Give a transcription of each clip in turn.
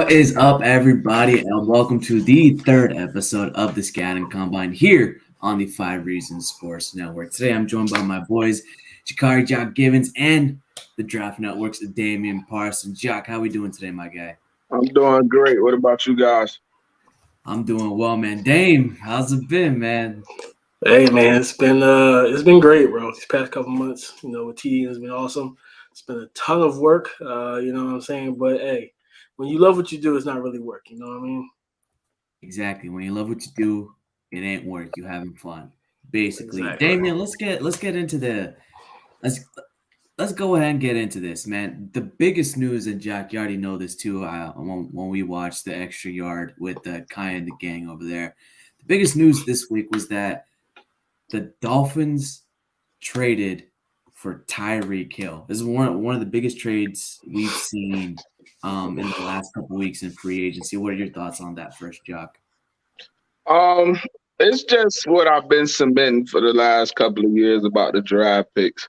What is up, everybody, and welcome to the third episode of the Scouting Combine here on the 5 Reasons Sports Network. Today, I'm joined by my boys, Jaccare, Jock Givens, and the Draft Network's Damian Parsons. Jock, how we doing today, my guy? I'm doing great. What about you guys? I'm doing well, man. Dame, how's it been, man? Hey, man, it's been great, bro. These past couple months, with TD has been awesome. It's been a ton of work, you know what I'm saying? But hey, when you love what you do, it's not really work. You know what I mean? Exactly. When you love what you do, it ain't work. You're having fun, basically. Exactly. Damian, let's get into let's go ahead and get into this, man. The biggest news, and Jack, you already know this too. When we watched the Extra Yard with Kai and the gang over there, the biggest news this week was that the Dolphins traded for Tyreek Hill. This is one of the biggest trades we've seen in the last couple weeks in free agency. What are your thoughts on that first, Jock? It's just what I've been submitting for the last couple of years about the draft picks.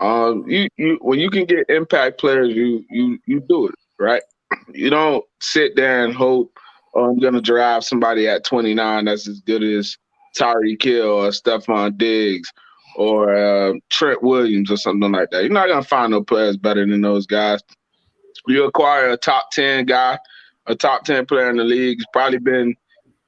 You when you can get impact players, you do it, right? You don't sit there and hope, I'm gonna draft somebody at 29 that's as good as Tyreek Hill or Stephon Diggs or Trent Williams or something like that. You're not gonna find no players better than those guys. You acquire a top 10 guy, a top 10 player in the league. He's probably been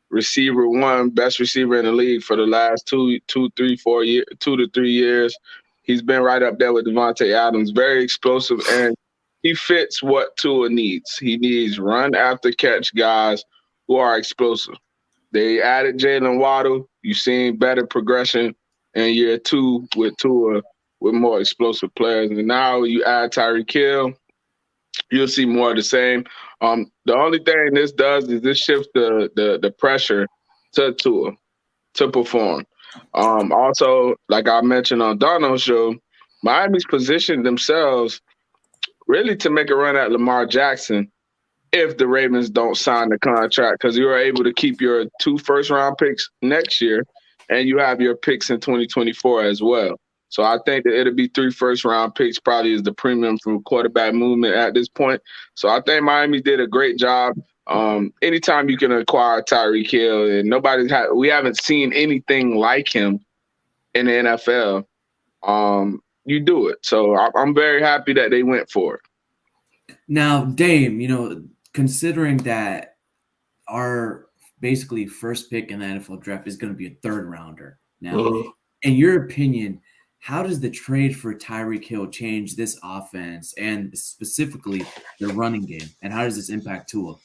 receiver one, best receiver in the league for the last 2 to 3 years. He's been right up there with Devontae Adams, very explosive, and he fits what Tua needs. He needs run after catch guys who are explosive. They added Jalen Waddle. You've seen better progression in year 2 with Tua with more explosive players. And now you add Tyreek Hill, you'll see more of the same. The only thing this does is this shifts the pressure to Tua to perform. Also, like I mentioned on Donald's show, Miami's positioned themselves really to make a run at Lamar Jackson if the Ravens don't sign the contract, because you are able to keep your 2 first-round picks next year, and you have your picks in 2024 as well. So I think that it'll be 3 first-round picks probably is the premium from quarterback movement at this point. So I think Miami did a great job. Anytime you can acquire Tyreek Hill, and we haven't seen anything like him in the NFL, you do it. So I'm very happy that they went for it. Now, Dame, considering that our basically first pick in the NFL draft is going to be a 3rd rounder. Now, in your opinion, how does the trade for Tyreek Hill change this offense and specifically the running game? And how does this impact Tua?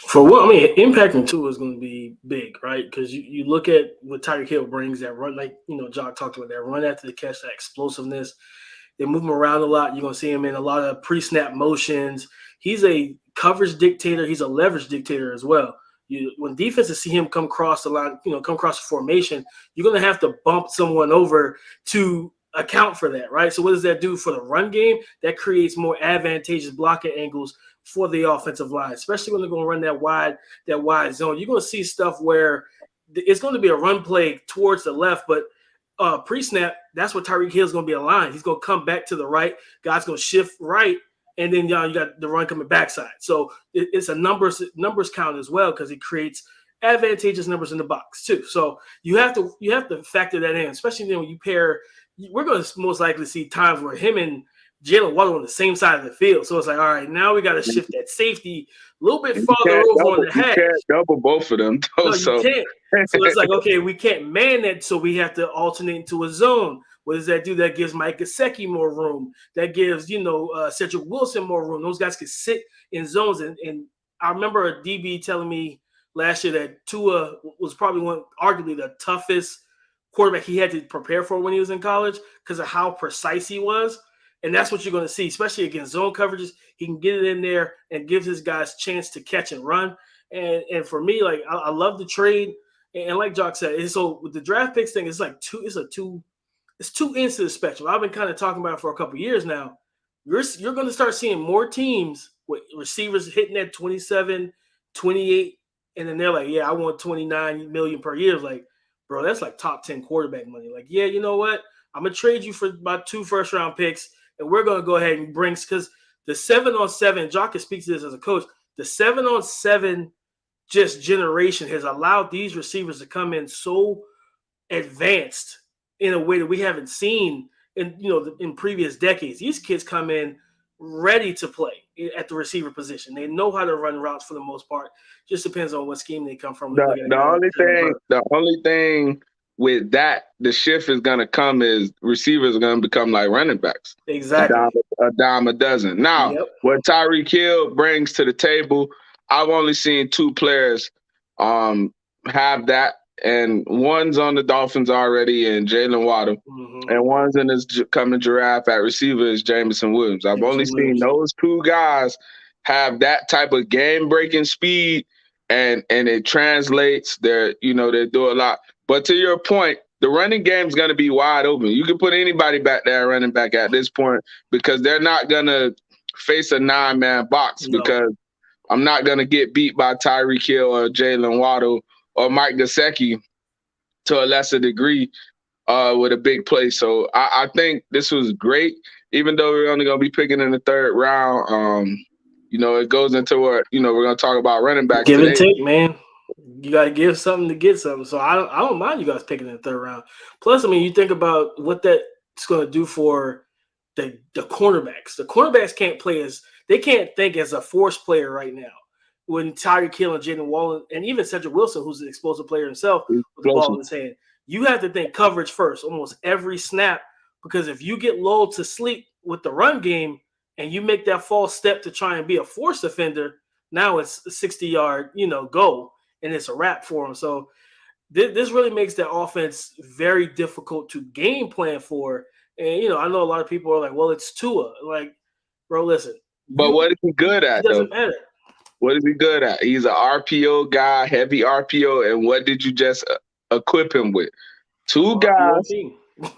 Impacting Tua is going to be big, right? Because you look at what Tyreek Hill brings, that run, like, Jock talked about, that run after the catch, that explosiveness. They move him around a lot. You're going to see him in a lot of pre-snap motions. He's a coverage dictator. He's a leverage dictator as well. When defenses see him come across the line, come across the formation, you're going to have to bump someone over to account for that, right? So what does that do for the run game? That creates more advantageous blocking angles for the offensive line, especially when they're going to run that wide zone. You're going to see stuff where it's going to be a run play towards the left, but pre-snap, that's what Tyreek Hill is going to be aligned. He's going to come back to the right. Guy's going to shift right, and then you got the run coming backside. So it's a numbers count as well, because it creates advantageous numbers in the box too. So you have to factor that in, especially when you pair. We're going to most likely see times where him and Jalen Waddle on the same side of the field. So it's like, all right, now we got to shift that safety a little bit farther over on the hash. You can't double both of them, though. No, you can't. So it's like, okay, we can't man that, so we have to alternate into a zone. What does that do? That gives Mike Gesicki more room. That gives, Cedric Wilson more room. Those guys can sit in zones. And I remember a DB telling me last year that Tua was probably arguably the toughest quarterback he had to prepare for when he was in college because of how precise he was. And that's what you're going to see, especially against zone coverages. He can get it in there and gives his guys chance to catch and run. And for me, like, I love the trade. And like Jock said, so with the draft picks thing, it's like two ends to the spectrum. I've been kind of talking about it for a couple of years now. You're going to start seeing more teams with receivers hitting that 27, 28, and then they're like, yeah, I want 29 million per year. Like, bro, that's like top 10 quarterback money. Like, yeah, you know what? I'm going to trade you for about 2 first-round picks, and we're going to go ahead and bring – because the 7-on-7, Jock can speak to this as a coach, the 7-on-7 just generation has allowed these receivers to come in so advanced in a way that we haven't seen in previous decades. These kids come in ready to play at the receiver position. They know how to run routes for the most part. Just depends on what scheme they come from. The only thing with that, the shift is gonna come is receivers are gonna become like running backs. Exactly. A dime a dozen. Now, what Tyreek Hill brings to the table, I've only seen 2 players have that, and one's on the Dolphins already, and Jalen Waddle, and one's in this coming draft at receiver is Jameson Williams. I've only seen those 2 guys have that type of game-breaking speed, and it translates. They do a lot. But to your point, the running game is going to be wide open. You can put anybody back there running back at this point because they're not going to face a 9-man box because I'm not going to get beat by Tyreek Hill or Jalen Waddle or Mike Gesicki to a lesser degree with a big play. So I think this was great, even though we're only going to be picking in the 3rd round. It goes into what, we're going to talk about running backs today. Give and take, man. You got to give something to get something. So I don't mind you guys picking in the 3rd round. Plus, I mean, you think about what that's going to do for the cornerbacks. The cornerbacks they can't think as a force player right now. When Tyreek Hill and Jalen Waddle and even Cedric Wilson, who's an explosive player himself, with the ball in his hand, you have to think coverage first, almost every snap, because if you get lulled to sleep with the run game and you make that false step to try and be a force defender, now it's a 60-yard, goal, and it's a wrap for him. So this really makes that offense very difficult to game plan for. And, I know a lot of people are like, well, it's Tua. Like, bro, listen. But what is he good at, though? It doesn't matter. What is he good at? He's an RPO guy, heavy RPO. And what did you just equip him with? 2 guys,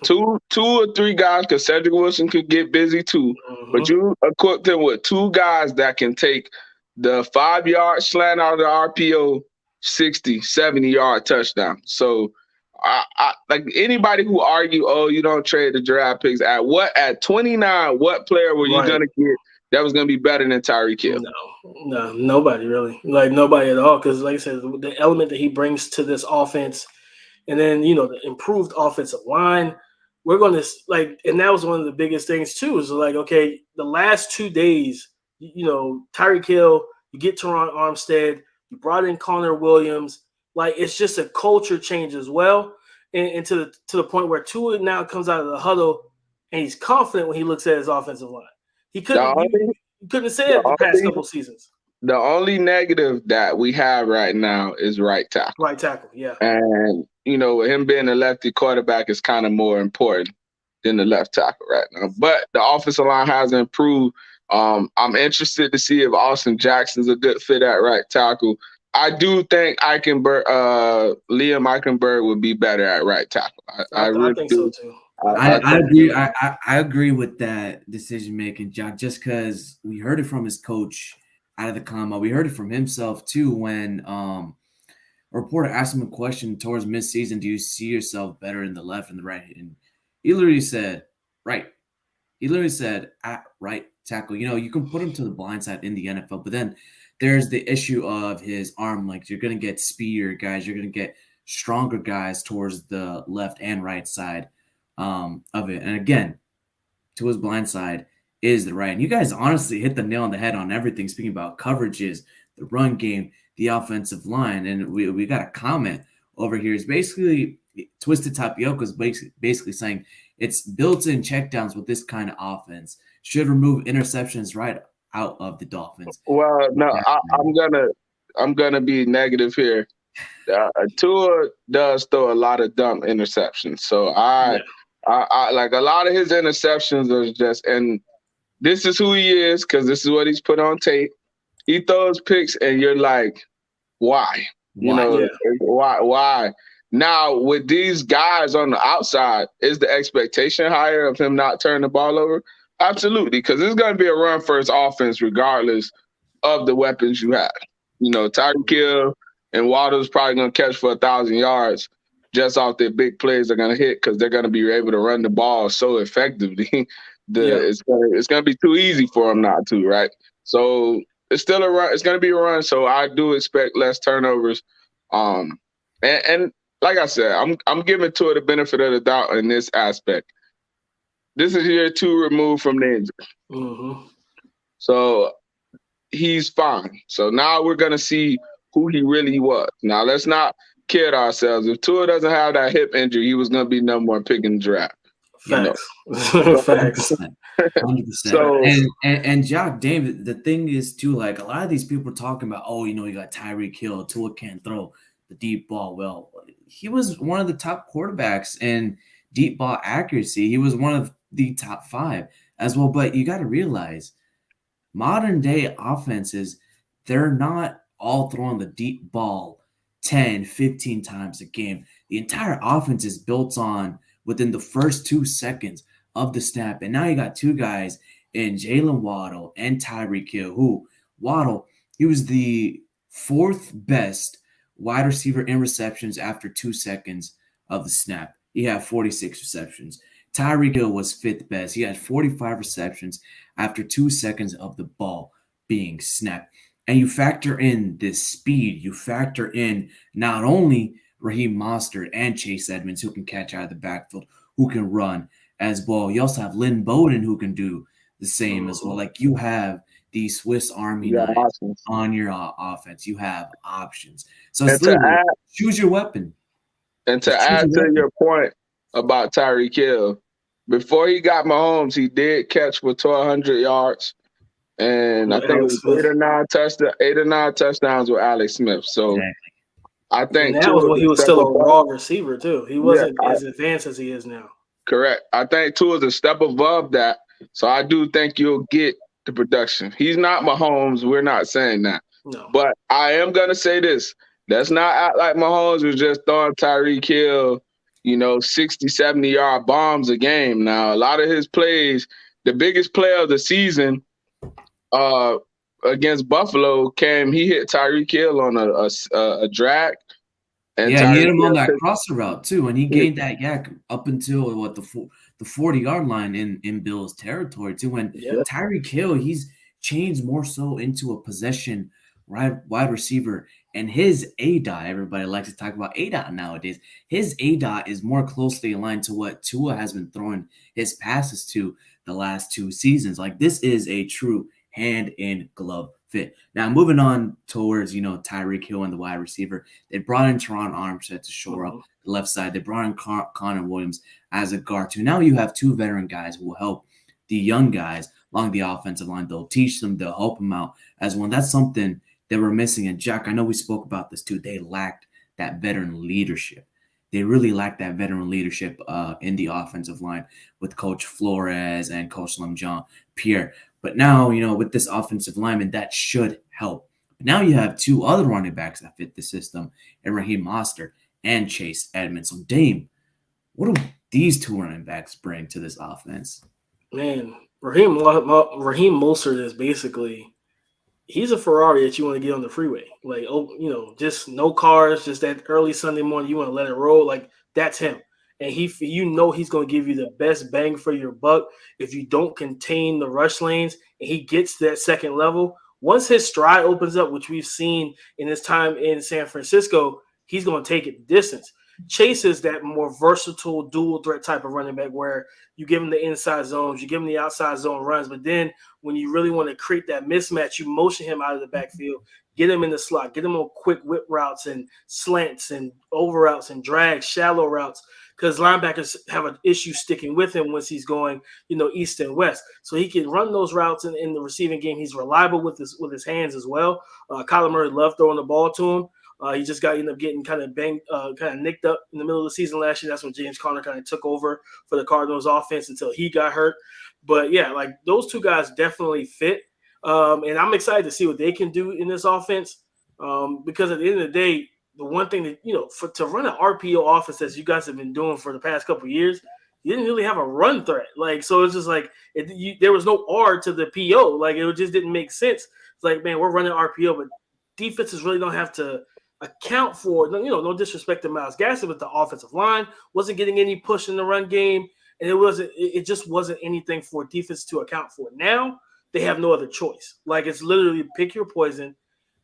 2 or 3 guys, because Cedric Wilson could get busy too. But you equipped him with 2 guys that can take the 5-yard slant out of the RPO, 60, 70-yard touchdown. So I like anybody who argue, you don't trade the draft picks at 29, what player were you gonna get that was gonna be better than Tyreek Hill? No, nobody really. Like nobody at all. Because like I said, the element that he brings to this offense, and then the improved offensive line, we're going to and that was one of the biggest things too. Is like, okay, the last 2 days, Tyreek Hill, you get Teron Armstead, you brought in Connor Williams. Like it's just a culture change as well, and to the point where Tua now comes out of the huddle and he's confident when he looks at his offensive line. He couldn't say that the past couple seasons. The only negative that we have right now is right tackle. Right tackle, yeah. And him being a lefty quarterback is kind of more important than the left tackle right now. But the offensive line has improved. I'm interested to see if Austin Jackson's a good fit at right tackle. I do think Liam Eichenberg would be better at right tackle. I really think do. So too. I agree. I agree with that decision making, Jack. Just because we heard it from his coach out of the combo, we heard it from himself too when a reporter asked him a question towards midseason. Do you see yourself better in the left and the right? And he literally said, right. He literally said at right tackle. You can put him to the blind side in the NFL, but then there's the issue of his arm length. You're going to get speedier guys. You're going to get stronger guys towards the left and right side of it. And again, to his blind side is the right. And you guys honestly hit the nail on the head on everything. Speaking about coverages, the run game, the offensive line. And we got a comment over here. It's basically Twisted Tapioca is basically saying it's built-in checkdowns with this kind of offense. Should remove interceptions right out of the Dolphins. Well, no, I'm gonna be negative here. Tua does throw a lot of dumb interceptions, so I like a lot of his interceptions are just, and this is who he is because this is what he's put on tape. He throws picks, and you're like, why? Why? Now, with these guys on the outside, is the expectation higher of him not turning the ball over? Absolutely, because it's going to be a run-first offense regardless of the weapons you have. Tyreek Hill and Waddle's probably going to catch for 1,000 yards just off their big plays they're going to hit because they're going to be able to run the ball so effectively. It's going to be too easy for them not to, right? So it's still a run. It's going to be a run, so I do expect less turnovers. And like I said, I'm giving Tua the benefit of the doubt in this aspect. This is year 2 removed from the injury, Mm-hmm. so he's fine. So now we're going to see who he really was. Now let's not kid ourselves. If Tua doesn't have that hip injury, he was going to be number 1 pick in the draft. Facts. Facts. 100%. So And Jock, David, the thing is too, like a lot of these people are talking about, oh, you got Tyreek Hill, Tua can't throw the deep ball. Well, he was one of the top quarterbacks in deep ball accuracy. He was one of the top 5 as well. But you got to realize, modern day offenses, they're not all throwing the deep ball 10, 15 times a game. The entire offense is built on within the first 2 seconds of the snap. And now you got 2 guys in Jalen Waddle and Tyreek Hill, who Waddle, he was the 4th best wide receiver in receptions after 2 seconds of the snap. He had 46 receptions. Tyreek Hill was 5th best. He had 45 receptions after 2 seconds of the ball being snapped. And you factor in this speed. You factor in not only Raheem Mostert and Chase Edmonds, who can catch out of the backfield, who can run as well. You also have Lynn Bowden, who can do the same as well. Like, you have the Swiss Army knife on your offense. You have options. So it's literally choose your weapon. And to add to your point about Tyreek Hill, before he got Mahomes, he did catch for 1,200 yards. And I think it was 8 or 9 touchdowns with Alex Smith. So Exactly. I think that was when he was still a raw receiver too. He wasn't as advanced as he is now. Correct. I think Tua is a step above that. So I do think you'll get the production. He's not Mahomes. We're not saying that. No. But I am going to say this. Let's not act like Mahomes was just throwing Tyreek Hill, 60, 70-yard bombs a game. Now, a lot of his plays, the biggest play of the season against Buffalo he hit Tyreek Hill on a drag. And he Tyreek hit him on Hill that crosser route too, and he gained that yak up until the 40-yard line in Bill's territory too. When Tyreek Hill, he's changed more so into a possession wide receiver, and his ADOT, everybody likes to talk about ADOT nowadays. His ADOT is more closely aligned to what Tua has been throwing his passes to the last 2 seasons. Like, this is a true hand in glove fit. Now, moving on towards, Tyreek Hill and the wide receiver, they brought in Teron Armstead to shore up the left side. They brought in Connor Williams as a guard too. Now you have 2 veteran guys who will help the young guys along the offensive line. They'll teach them, they'll help them out as well. And that's something that we're missing. And Jack, I know we spoke about this too. They lacked that veteran leadership. They really lacked that veteran leadership in the offensive line with Coach Flores and Coach Jean Pierre. But now, with this offensive lineman, that should help. But now you have 2 other running backs that fit the system, and Raheem Mostert and Chase Edmonds. So, Dame, what do these 2 running backs bring to this offense? Man, Raheem Mostert is basically, he's a Ferrari that you want to get on the freeway. Like, just no cars, just that early Sunday morning, you want to let it roll. Like, that's him. And he's going to give you the best bang for your buck if you don't contain the rush lanes and he gets to that second level. Once his stride opens up, which we've seen in his time in San Francisco, he's going to take it the distance. Chase is that more versatile dual threat type of running back where you give him the inside zones, you give him the outside zone runs, but then when you really want to create that mismatch, you motion him out of the backfield, get him in the slot, get him on quick whip routes and slants and over routes and drags, shallow routes, because linebackers have an issue sticking with him once he's going, east and west. So he can run those routes in the receiving game. He's reliable with his hands as well. Kyler Murray loved throwing the ball to him. He just ended up getting kind of banged, kind of nicked up in the middle of the season last year. That's when James Conner kind of took over for the Cardinals offense until he got hurt. But yeah, like those 2 guys definitely fit. And I'm excited to see what they can do in this offense. Because at the end of the day, the one thing that, to run an RPO offense as you guys have been doing for the past couple of years, you didn't really have a run threat. Like, so it's just like there was no R to the PO. Like, it just didn't make sense. It's like, man, we're running RPO, but defenses really don't have to account for, no disrespect to Myles Gaskin, but the offensive line wasn't getting any push in the run game, and it just wasn't anything for defense to account for. Now they have no other choice. Like, it's literally pick your poison.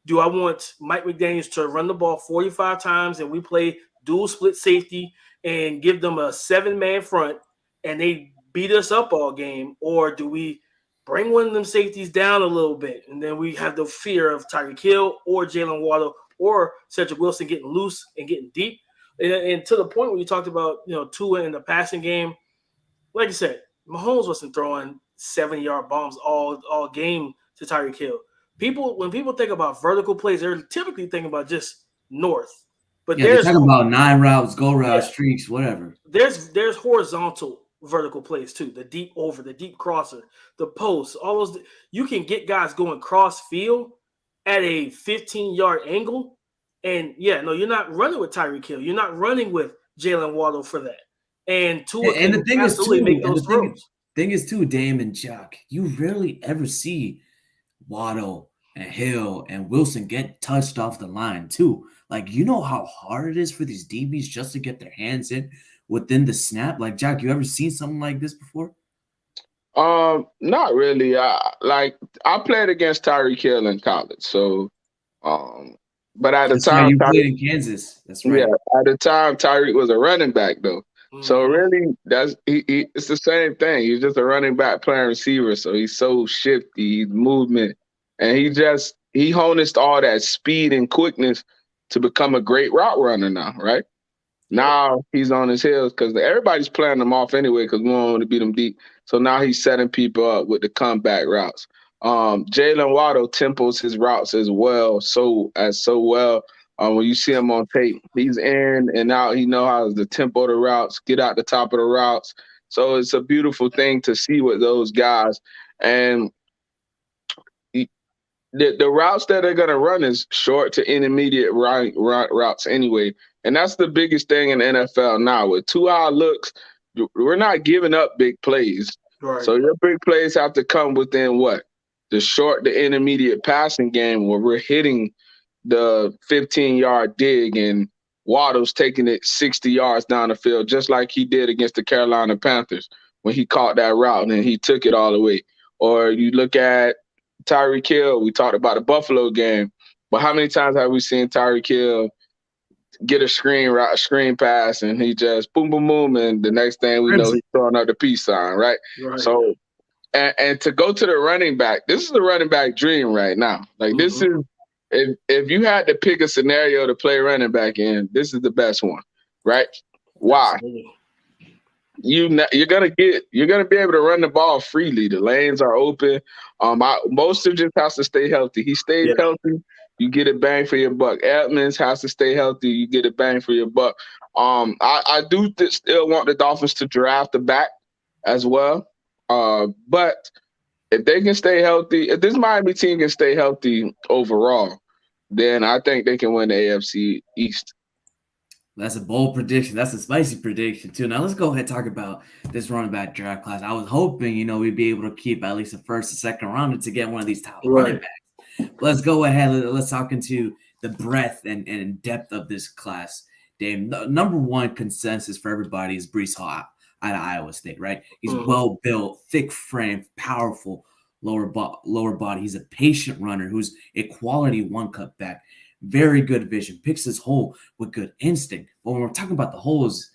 Do I want Mike McDaniels to run the ball 45 times and we play dual split safety and give them a 7-man front and they beat us up all game? Or do we bring one of them safeties down a little bit and then we have the fear of Tyreek Hill or Jalen Waddle or Cedric Wilson getting loose and getting deep? And to the point where you talked about, Tua in the passing game, like I said, Mahomes wasn't throwing 70-yard bombs all game to Tyreek Hill. When people think about vertical plays, they're typically thinking about just north. But they're talking about 9 routes, go routes, streaks, whatever. There's horizontal vertical plays too. The deep over, the deep crosser, the post, all those. You can get guys going cross field at a 15-yard angle. And you're not running with Tyreek Hill. You're not running with Jalen Waddle for that. And Tua and the thing is too, make those throws. Thing is too, Dame and Jack, you rarely ever see Waddle and Hill and Wilson get touched off the line too. Like, you know how hard it is for these DBs just to get their hands in within the snap. Like, Jack, you ever seen something like this before? Not really. I played against Tyreek Hill in college, so but at the time, you played in Kansas. That's right. Yeah, at the time, Tyreek was a running back though. Mm-hmm. So really, it's the same thing. He's just a running back playing receiver. So he's so shifty, he's movement, and he harnessed all that speed and quickness to become a great route runner now, right? Now he's on his heels because everybody's playing him off anyway because we don't want to beat him deep. So now he's setting people up with the comeback routes. Jalen Waddle tempos his routes as well, so well. When you see him on tape, he's in and out. He knows how to tempo the routes, get out the top of the routes. So it's a beautiful thing to see with those guys. And the routes that they're going to run is short to intermediate routes anyway. And that's the biggest thing in the NFL now. With 2 high looks, we're not giving up big plays. Right. So your big plays have to come within what? The short to intermediate passing game where we're hitting the 15-yard dig and Waddle's taking it 60 yards down the field, just like he did against the Carolina Panthers when he caught that route and he took it all the way. Or you look at Tyreek Hill, we talked about the Buffalo game, but how many times have we seen Tyreek Hill get a screen pass and he just boom, boom, boom, and the next thing we know, he's throwing out the peace sign, right? So, and to go to the running back, this is the running back dream right now. Like this is, if you had to pick a scenario to play running back in, this is the best one, right? Why? Absolutely. You're gonna be able to run the ball freely. The lanes are open. Most of just has to stay healthy. He stays healthy, you get a bang for your buck. Edmonds has to stay healthy, you get a bang for your buck. I do still want the Dolphins to draft the back as well. But if they can stay healthy, if this Miami team can stay healthy overall, then I think they can win the AFC East. That's a bold prediction. That's a spicy prediction, too. Now, let's go ahead and talk about this running back draft class. I was hoping, we'd be able to keep at least the first and second rounder to get one of these top running backs. Let's go ahead. Let's talk into the breadth and depth of this class. Dave, number one consensus for everybody is Breece Hall out of Iowa State, right? He's well-built, thick frame, powerful lower body. He's a patient runner who's a quality one-cut back. Very good vision, picks his hole with good instinct. But when we're talking about the holes,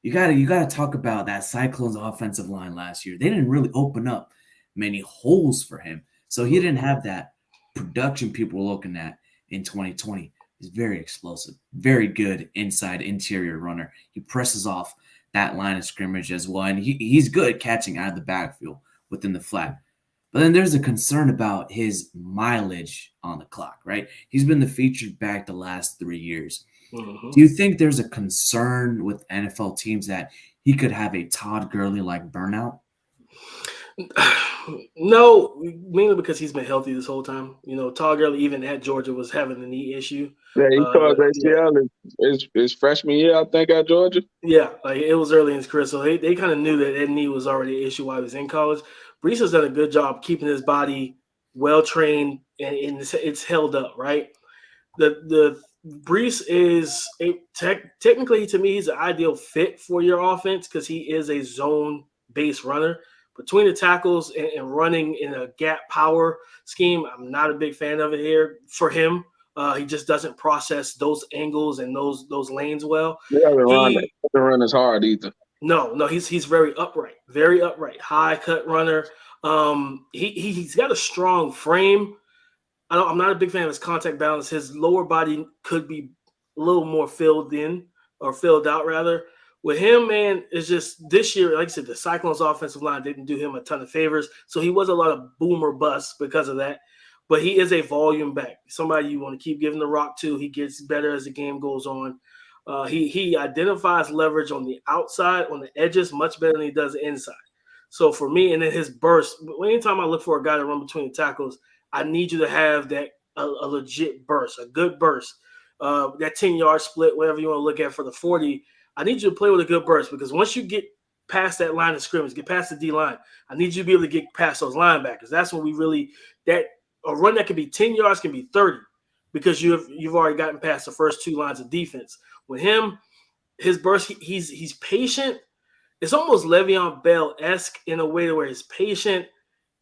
you gotta talk about that Cyclones offensive line last year. They didn't really open up many holes for him, so he didn't have that production people were looking at in 2020. He's very explosive, very good inside interior runner. He presses off that line of scrimmage as well, and he's good at catching out of the backfield within the flat. But then there's a concern about his mileage on the clock, right? He's been the featured back the last 3 years. Do you think there's a concern with NFL teams that he could have a Todd Gurley-like burnout? No, mainly because he's been healthy this whole time. Todd Gurley, even at Georgia, was having a knee issue. Yeah, he tore his ACL his freshman year, I think, at Georgia. Yeah, like it was early in his career, so they kind of knew that knee was already an issue while he was in college. Breece has done a good job keeping his body well trained and it's held up, right? The Breece is technically, to me, he's an ideal fit for your offense because he is a zone-based runner. between the tackles and running in a gap power scheme, I'm not a big fan of it here for him. He just doesn't process those angles and those lanes well. He doesn't run as hard either. No, he's very upright, high cut runner. He's got a strong frame. I'm not a big fan of his contact balance. His lower body could be a little more filled out rather. With him, man, it's just this year, like I said, the Cyclones offensive line didn't do him a ton of favors. So he was a lot of boomer bust because of that. But he is a volume back. Somebody you want to keep giving the rock to. He gets better as the game goes on. He identifies leverage on the outside, on the edges, much better than he does inside. So for me, and then his burst, anytime I look for a guy to run between the tackles, I need you to have that a legit burst, a good burst. That 10-yard split, whatever you want to look at for the 40, I need you to play with a good burst because once you get past that line of scrimmage, get past the D-line, I need you to be able to get past those linebackers. That's when a run that can be 10 yards can be 30 because you've already gotten past the first two lines of defense. With him, his burst, he's patient. It's almost Le'Veon Bell-esque in a way where he's patient,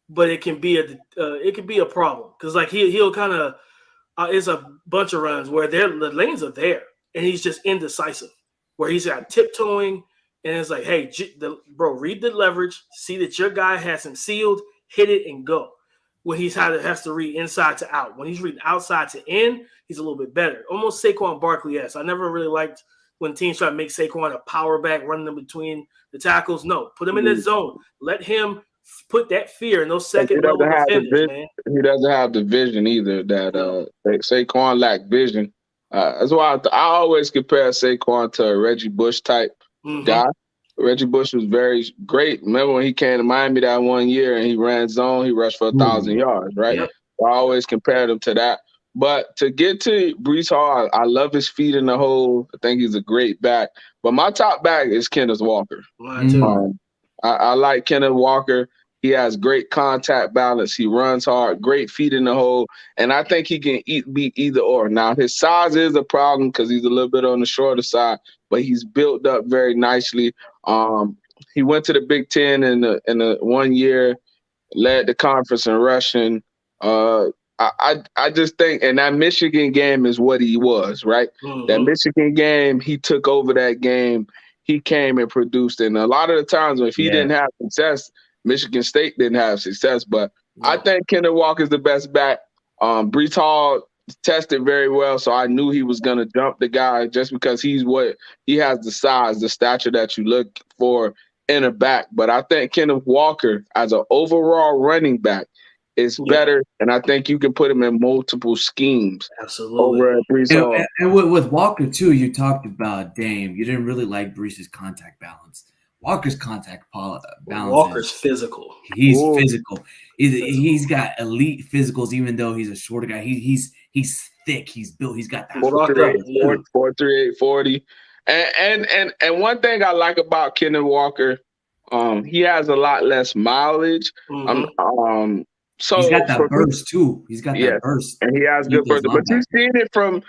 but it can be a problem because like he'll kind of it's a bunch of runs where the lanes are there and he's just indecisive, where he's got tiptoeing and it's like, hey, bro, read the leverage, see that your guy has him sealed, hit it and go. When has to read inside to out. When he's reading outside to in, he's a little bit better. Almost Saquon Barkley-esque. I never really liked when teams try to make Saquon a power back, running them between the tackles. No, put him in the zone. Let him put that fear in those second level defenders, man. He doesn't have the vision either that Saquon lack vision. That's why I always compare Saquon to a Reggie Bush type guy. Reggie Bush was very great. Remember when he came to Miami that one year and he ran zone, he rushed for 1,000 yards, right? Yep. I always compared him to that. But to get to Breece Hall, I love his feet in the hole. I think he's a great back. But my top back is Kenneth Walker. Mine too. I like Kenneth Walker. He has great contact balance. He runs hard, great feet in the hole. And I think he can beat either or. Now, his size is a problem because he's a little bit on the shorter side, but he's built up very nicely. He went to the Big Ten in the 1 year, led the conference in rushing. I just think, and that Michigan game is what he was, right? That Michigan game, he took over that game. He came and produced. And a lot of the times if he didn't have success, Michigan State didn't have success. But I think Kenneth Walker is the best back. Breece Hall tested very well, so I knew he was going to jump the guy just because he has the size, the stature that you look for in a back. But I think Kenneth Walker, as an overall running back, is better, and I think you can put him in multiple schemes. Absolutely. Over at Breece Hall. And with Walker, too, you talked about Dame. You didn't really like Breece's contact balance. Walker's contact balance. Walker's physical. He's physical. He's got elite physicals, even though he's a shorter guy. He's thick. He's built. He's got that 4.38, 40. And one thing I like about Kenneth Walker, he has a lot less mileage. So he's got that burst too. He's got that burst, and he has good burst. But you've seen it from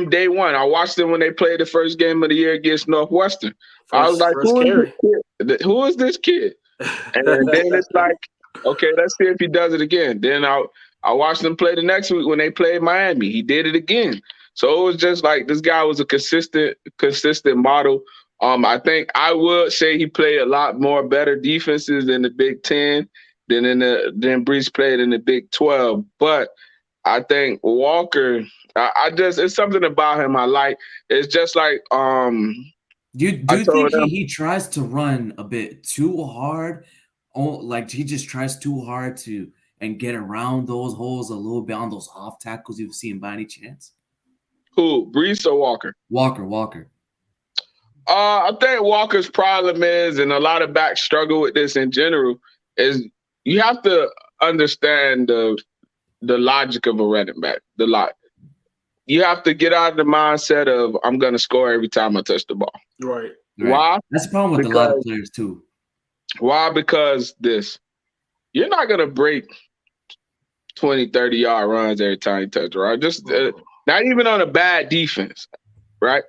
day one. I watched him when they played the first game of the year against Northwestern. I was like, who is this kid? And then it's like, okay, let's see if he does it again. Then I watched them play the next week when they played Miami. He did it again. So it was just like this guy was a consistent model. I think I would say he played a lot more better defenses in the Big Ten than Breece played in the Big 12. But I think Walker, it's something about him I like. It's just like Do you think he tries to run a bit too hard? Like he just tries too hard and get around those holes a little bit on those off tackles you've seen by any chance? Who, Breece or Walker? Walker. I think Walker's problem is, and a lot of backs struggle with this in general, is you have to understand the logic of a running back. You have to get out of the mindset of I'm going to score every time I touch the ball. Right. Why? That's the problem with a lot of players too. Why? Because you're not going to break 20, 30-yard runs every time you touch, right? Just not even on a bad defense, right?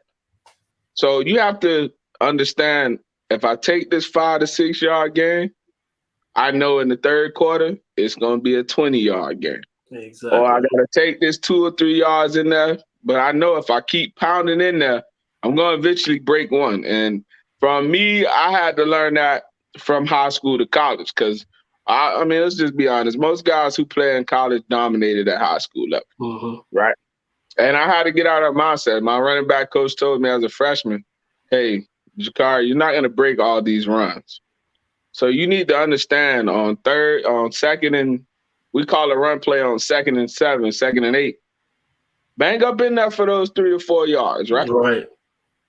So you have to understand, if I take this 5 to 6 yard game, I know in the third quarter it's going to be a 20-yard game. Exactly. Or I got to take this 2 or 3 yards in there. But I know if I keep pounding in there, I'm going to eventually break one. And from me, I had to learn that from high school to college because, I mean, let's just be honest. Most guys who play in college dominated at high school level, right? And I had to get out of that mindset. My running back coach told me as a freshman, hey, Jaccare, you're not going to break all these runs. So you need to understand on second and we call a run play on 2nd and 7, 2nd and 8. Bang up in there for those 3 or 4 yards, right? Right.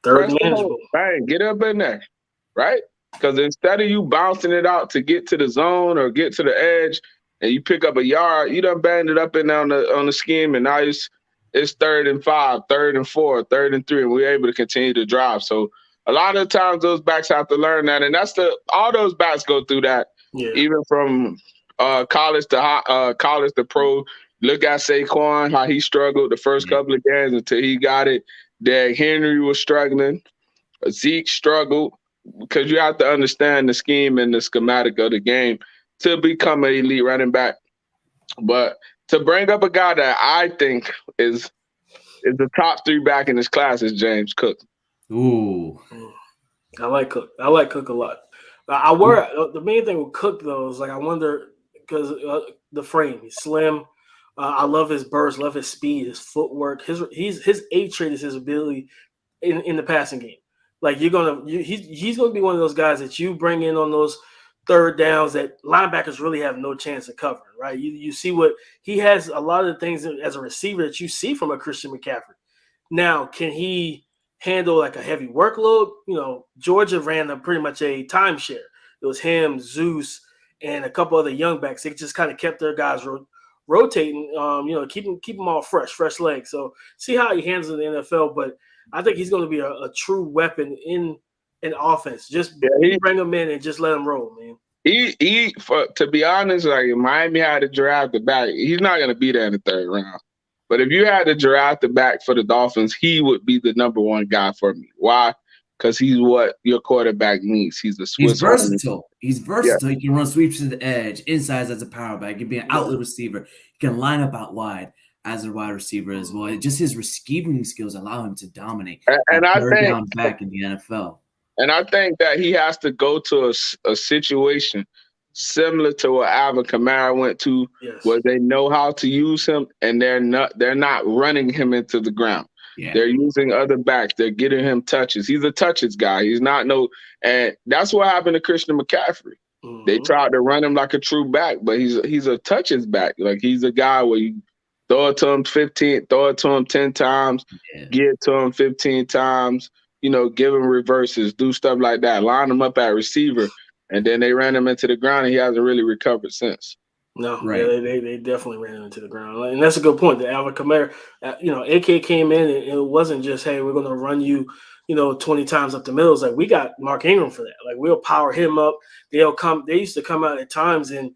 Press the hole. Bang, get up in there, right? Because instead of you bouncing it out to get to the zone or get to the edge and you pick up a yard, you done banged it up in there on the scheme, and now it's 3rd and 5, 3rd and 4, 3rd and 3, and we're able to continue to drive. So a lot of times those backs have to learn that, and all those backs go through that, even from college to pro. Look at Saquon, how he struggled the first couple of games until he got it. Derrick Henry was struggling. Zeke struggled because you have to understand the scheme and the schematic of the game to become an elite running back. But to bring up a guy that I think is the top 3 back in his class is James Cook. Ooh. I like Cook. I like Cook a lot. The main thing with Cook, though, is like I wonder because the frame, he's slim. I love his burst, love his speed, his footwork. His A trait is his ability in the passing game. Like he's gonna be one of those guys that you bring in on those third downs that linebackers really have no chance of covering, right? You see what he has, a lot of the things as a receiver that you see from a Christian McCaffrey. Now, can he handle like a heavy workload? Georgia ran pretty much a timeshare. It was him, Zeus, and a couple other young backs. They just kind of kept their guys rotating, keep them all fresh legs. So see how he handles it in the NFL. But I think he's going to be a true weapon in an offense. Just bring him in and just let him roll, man. To be honest, like Miami had to draft the back. He's not going to be there in the 3rd round. But if you had to draft the back for the Dolphins, he would be the number 1 guy for me. Why? Because he's what your quarterback needs. He's a Swiss. He's versatile. He's versatile. He can run sweeps to the edge, inside as a power back. He can be an outlet receiver. He can line up out wide as a wide receiver as well. Just his receiving skills allow him to dominate. And I think down back in the NFL. And I think that he has to go to a situation similar to what Alvin Kamara went to, where they know how to use him and they're not running him into the ground. Yeah. They're using other backs. They're getting him touches. He's a touches guy. He's not and that's what happened to Christian McCaffrey. Mm-hmm. They tried to run him like a true back, but he's a touches back. Like he's a guy where you throw it to him 10 times, get it to him 15 times, give him reverses, do stuff like that, line him up at receiver, and then they ran him into the ground and he hasn't really recovered since. No, right. They definitely ran into the ground. And that's a good point. The Alvin Kamara, AK came in and it wasn't just, hey, we're going to run you, 20 times up the middle. It's like, we got Mark Ingram for that. Like, we'll power him up. They used to come out at times and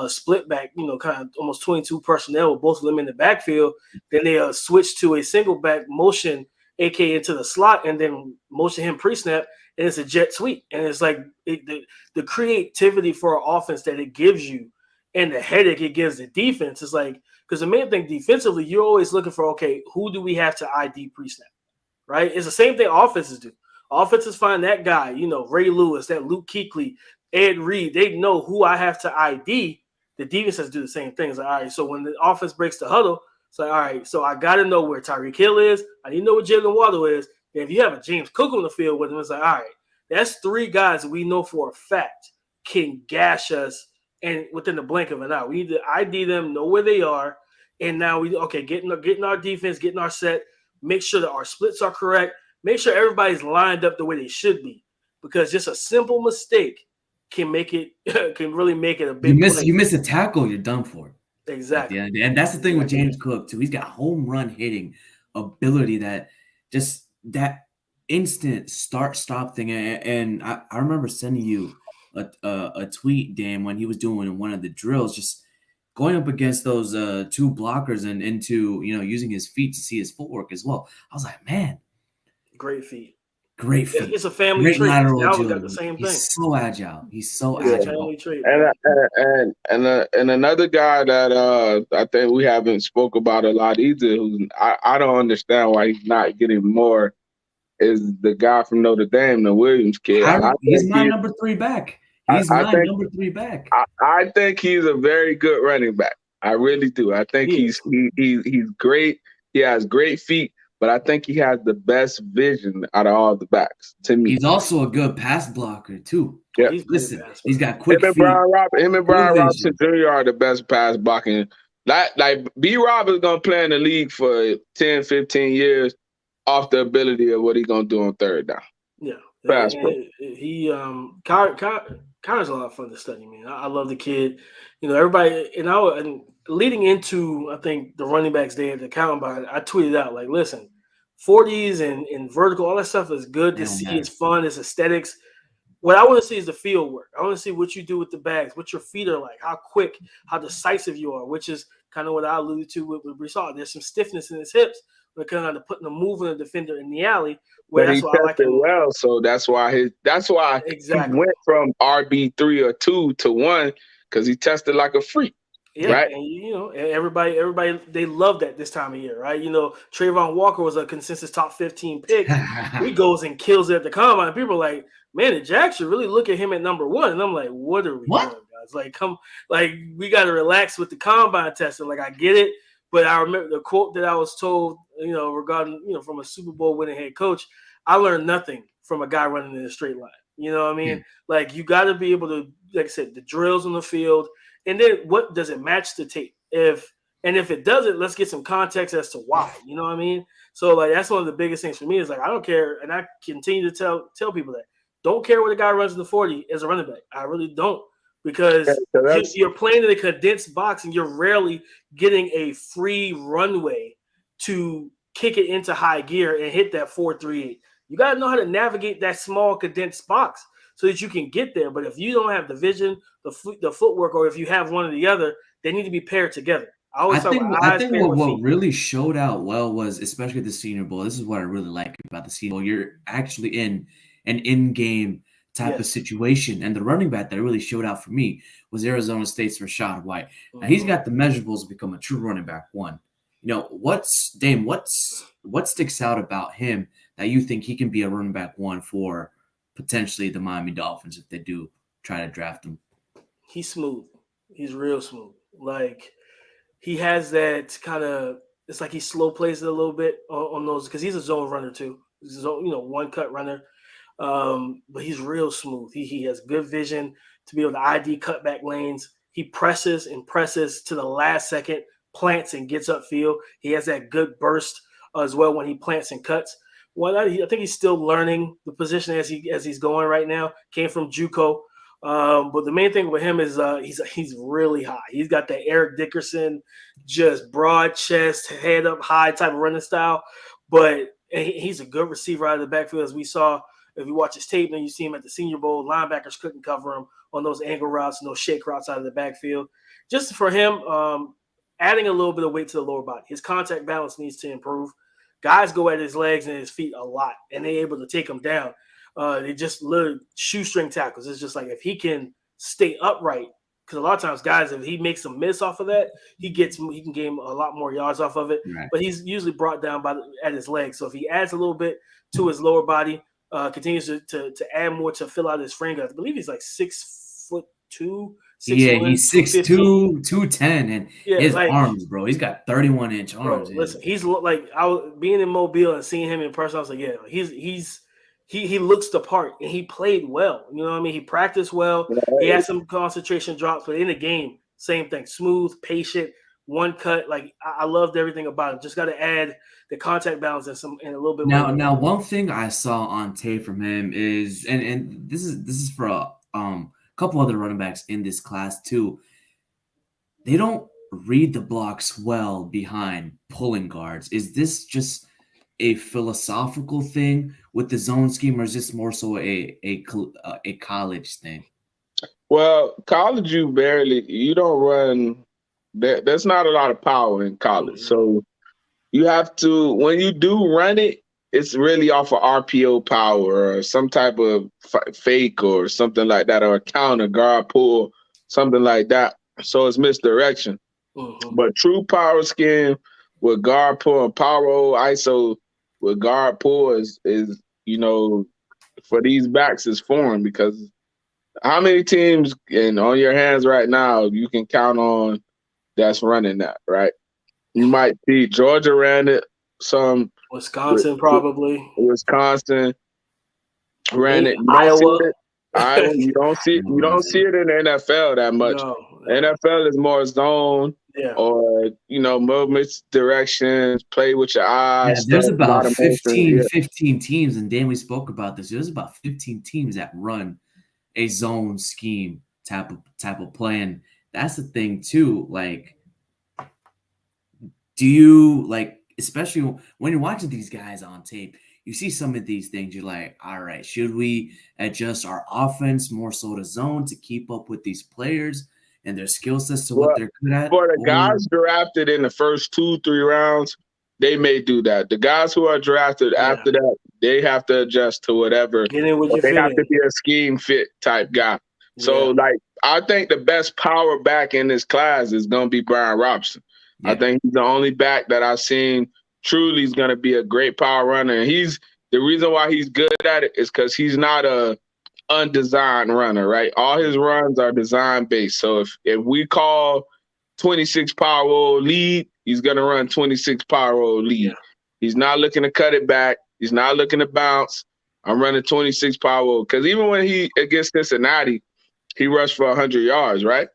split back, kind of almost 22 personnel with both of them in the backfield. Then they switch to a single back motion, AK into the slot, and then motion him pre-snap, and it's a jet sweep. And it's like the creativity for an offense that it gives you and the headache it gives the defense is like, because the main thing defensively, you're always looking for, okay, who do we have to ID pre-snap, right? It's the same thing offenses do. Offenses find that guy, Ray Lewis, that Luke Kuechly, Ed Reed, they know who I have to ID. The defenses do the same thing. It's like, all right, so when the offense breaks the huddle, it's like, all right, so I got to know where Tyreek Hill is. I need to know where Jalen Waddle is. And if you have a James Cook on the field with him, it's like, all right, that's 3 guys that we know for a fact can gash us and within the blink of an eye. We need to ID them, know where they are, and now getting our defense, getting our set, make sure that our splits are correct, make sure everybody's lined up the way they should be, because just a simple mistake can really make it a big play. You miss a tackle, you're done for. Exactly. Yeah, and that's the thing with James Cook too. He's got home run hitting ability that just that instant start-stop thing. And I remember sending you a tweet, Dan, when he was doing one of the drills, just going up against those 2 blockers and into using his feet to see his footwork as well. I was like, man, great feet. Great feet. It's a family Great trait. lateral Dalvin got the agility. same thing. He's so agile. He's so It's a agile. family trait. Man. And another guy that I think we haven't spoke about a lot either, who I don't understand why he's not getting more, is the guy from Notre Dame, the Williams kid. He's my number 3 back. He's my number 3 back. I think he's a very good running back. I really do. I think he's great. He has great feet, but I think he has the best vision out of all the backs to me. He's also a good pass blocker too. Yeah. Listen, he's got quick feet. Him and Brian Robinson Jr. are the best pass blocking. Like B. Rob is gonna play in the league for 10, 15 years off the ability of what he's gonna do on third down. Yeah. Pass pro. Kyler's a lot of fun to study, man. I love the kid. You know, everybody, and leading into, I think, the running backs day at the combine, I tweeted out, like, listen, 40s and vertical, all that stuff is good to see. It's fun. It's aesthetics. What I want to see is the field work. I want to see what you do with the bags, what your feet are like, how quick, how decisive you are, which is kind of what I alluded to with Rashad. There's some stiffness in his hips. We're kind of putting a move on the defender in the alley. Where that's why I like him. Well, so that's why he went from RB3 or 2 to 1, because he tested like a freak. Yeah, right? And you know, everybody, they love that this time of year, right? You know, Trayvon Walker was a consensus top 15 pick. He goes and kills it at the combine. People are like, man, the Jack should really look at him at number 1. And I'm like, what are we doing, guys? Like, we got to relax with the combine testing. Like, I get it. But I remember the quote that I was told, you know, regarding, you know, from a Super Bowl winning head coach, I learned nothing from a guy running in a straight line. You know what I mean? Like, you got to be able to, like I said, the drills on the field. And then what does it match the tape? If it doesn't, let's get some context as to why. You know what I mean? So, like, that's one of the biggest things for me is, like, I don't care. And I continue to tell people that. Don't care what a guy runs in the 40 as a running back. I really don't. Because you're playing in a condensed box and you're rarely getting a free runway to kick it into high gear and hit that 4.38. You got to know how to navigate that small condensed box so that you can get there. But if you don't have the vision, the footwork, or if you have one or the other, they need to be paired together. I think what really showed out well was, especially the Senior Bowl, this is what I really like about the Senior Bowl. You're actually in an in-game type of situation. And the running back that really showed out for me was Arizona State's Rashad White. Now, he's got the measurables to become a true running back 1. You know, what sticks out about him that you think he can be a running back 1 for potentially the Miami Dolphins if they do try to draft him? He's smooth. He's real smooth. Like, he has that kind of, it's like he slow plays it a little bit on those, because he's a zone runner too. He's a zone, you know, one cut runner. But he's real smooth. He has good vision to be able to ID cutback lanes. He presses to the last second, plants and gets upfield. He has that good burst as well when he plants and cuts. I think he's still learning the position as he's going right now. Came from JUCO. But the main thing with him is he's really high. He's got that Eric Dickerson, just broad chest, head up high type of running style. But he's a good receiver out of the backfield, as we saw. If you watch his tape and you see him at the Senior Bowl, linebackers couldn't cover him on those angle routes and those shake routes out of the backfield. Just for him, adding a little bit of weight to the lower body. His contact balance needs to improve. Guys go at his legs and his feet a lot, and they're able to take him down. They just little shoestring tackles. It's just like if he can stay upright, because a lot of times guys, if he makes a miss off of that, he can gain a lot more yards off of it. Right. But he's usually brought down at his legs. So if he adds a little bit to his lower body, continues to add more to fill out his frame. I believe he's like 6'2". He's 6'2", 210, and his arms, bro. He's got 31-inch arms. Bro, listen, he's like, being in Mobile and seeing him in person. I was like, yeah, he looks the part, and he played well. You know what I mean? He practiced well. He had some concentration drops, but in the game, same thing. Smooth, patient, one cut. Like, I loved everything about him. Just got to add the contact balance and a little bit more. Now, one thing I saw on tape from him is, and this is for a couple other running backs in this class too. They don't read the blocks well behind pulling guards. Is this just a philosophical thing with the zone scheme, or is this more so a college thing? Well, college, you don't run. There's not a lot of power in college, so you have to, when you do run it, it's really off of RPO power or some type of fake or something like that, or a counter guard pull, something like that. So it's misdirection. Mm-hmm. But true power scheme with guard pull and power ISO with guard pull is for these backs is foreign, because how many teams and on your hands right now you can count on that's running that, right? You might see Georgia ran it, some Wisconsin probably. Wisconsin ran Maybe it. You don't see Iowa. it. Iowa, you don't see it. You don't see it in the NFL that much. No. NFL is more zone or more misdirections, play with your eyes, stuff, there's a lot about of motion. 15 teams, and Dan, we spoke about this. There's about 15 teams that run a zone scheme type of play, and that's the thing too. Like, do you like, especially when you're watching these guys on tape, you see some of these things, you're like, all right, should we adjust our offense more so to zone to keep up with these players and their skill sets to what they're good at? For the guys drafted in the first 2-3 rounds, they may do that. The guys who are drafted after that, they have to adjust to whatever. Get in with your they have fitting. to be a scheme fit type guy. So, I think the best power back in this class is going to be Brian Robinson. I think he's the only back that I've seen truly is going to be a great power runner. And the reason why he's good at it is because he's not a undesigned runner, right? All his runs are design based. So if we call 26 power roll lead, he's going to run 26 power roll lead. Yeah. He's not looking to cut it back. He's not looking to bounce. I'm running 26 power roll. Because even when he against Cincinnati, he rushed for 100 yards, right?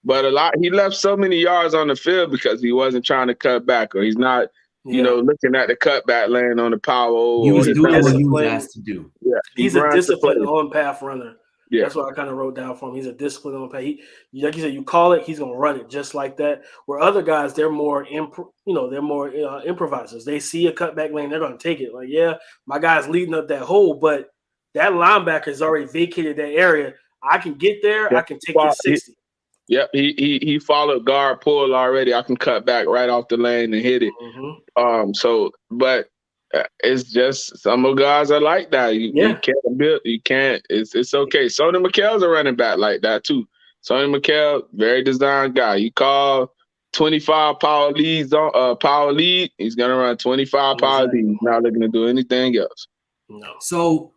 But he left so many yards on the field because he wasn't trying to cut back, or he's not, looking at the cutback lane on the power. He was doing what he was asked to do. Yeah, he's a disciplined on-path runner. Yeah. That's what I kind of wrote down for him. He's a disciplined on-path. Like you said, you call it, he's going to run it just like that. Where other guys, they're more, improvisers. They see a cutback lane, they're going to take it. Like, my guy's leading up that hole, but that linebacker's already vacated that area. I can get there. I can take it 60. Yep, he followed guard pull already. I can cut back right off the lane and hit it. Mm-hmm. But it's just some of the guys are like that. You can't build. You can't. It's okay. Sonny Michel's a running back like that too. Sonny Michel, very designed guy. You call 25 power leads on power lead, he's gonna run 25 power lead. He's not looking to do anything else. No. So,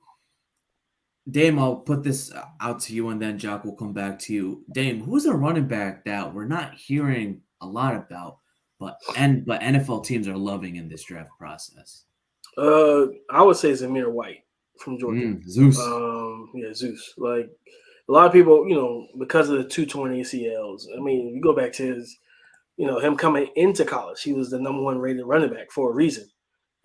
Dame, I'll put this out to you, and then Jock will come back to you. Dame, who's a running back that we're not hearing a lot about, but NFL teams are loving in this draft process? I would say Zamir White from Georgia. Zeus. Zeus. Like a lot of people, because of the 2 torn ACLs. I mean, you go back to his, him coming into college, he was the number 1 rated running back for a reason,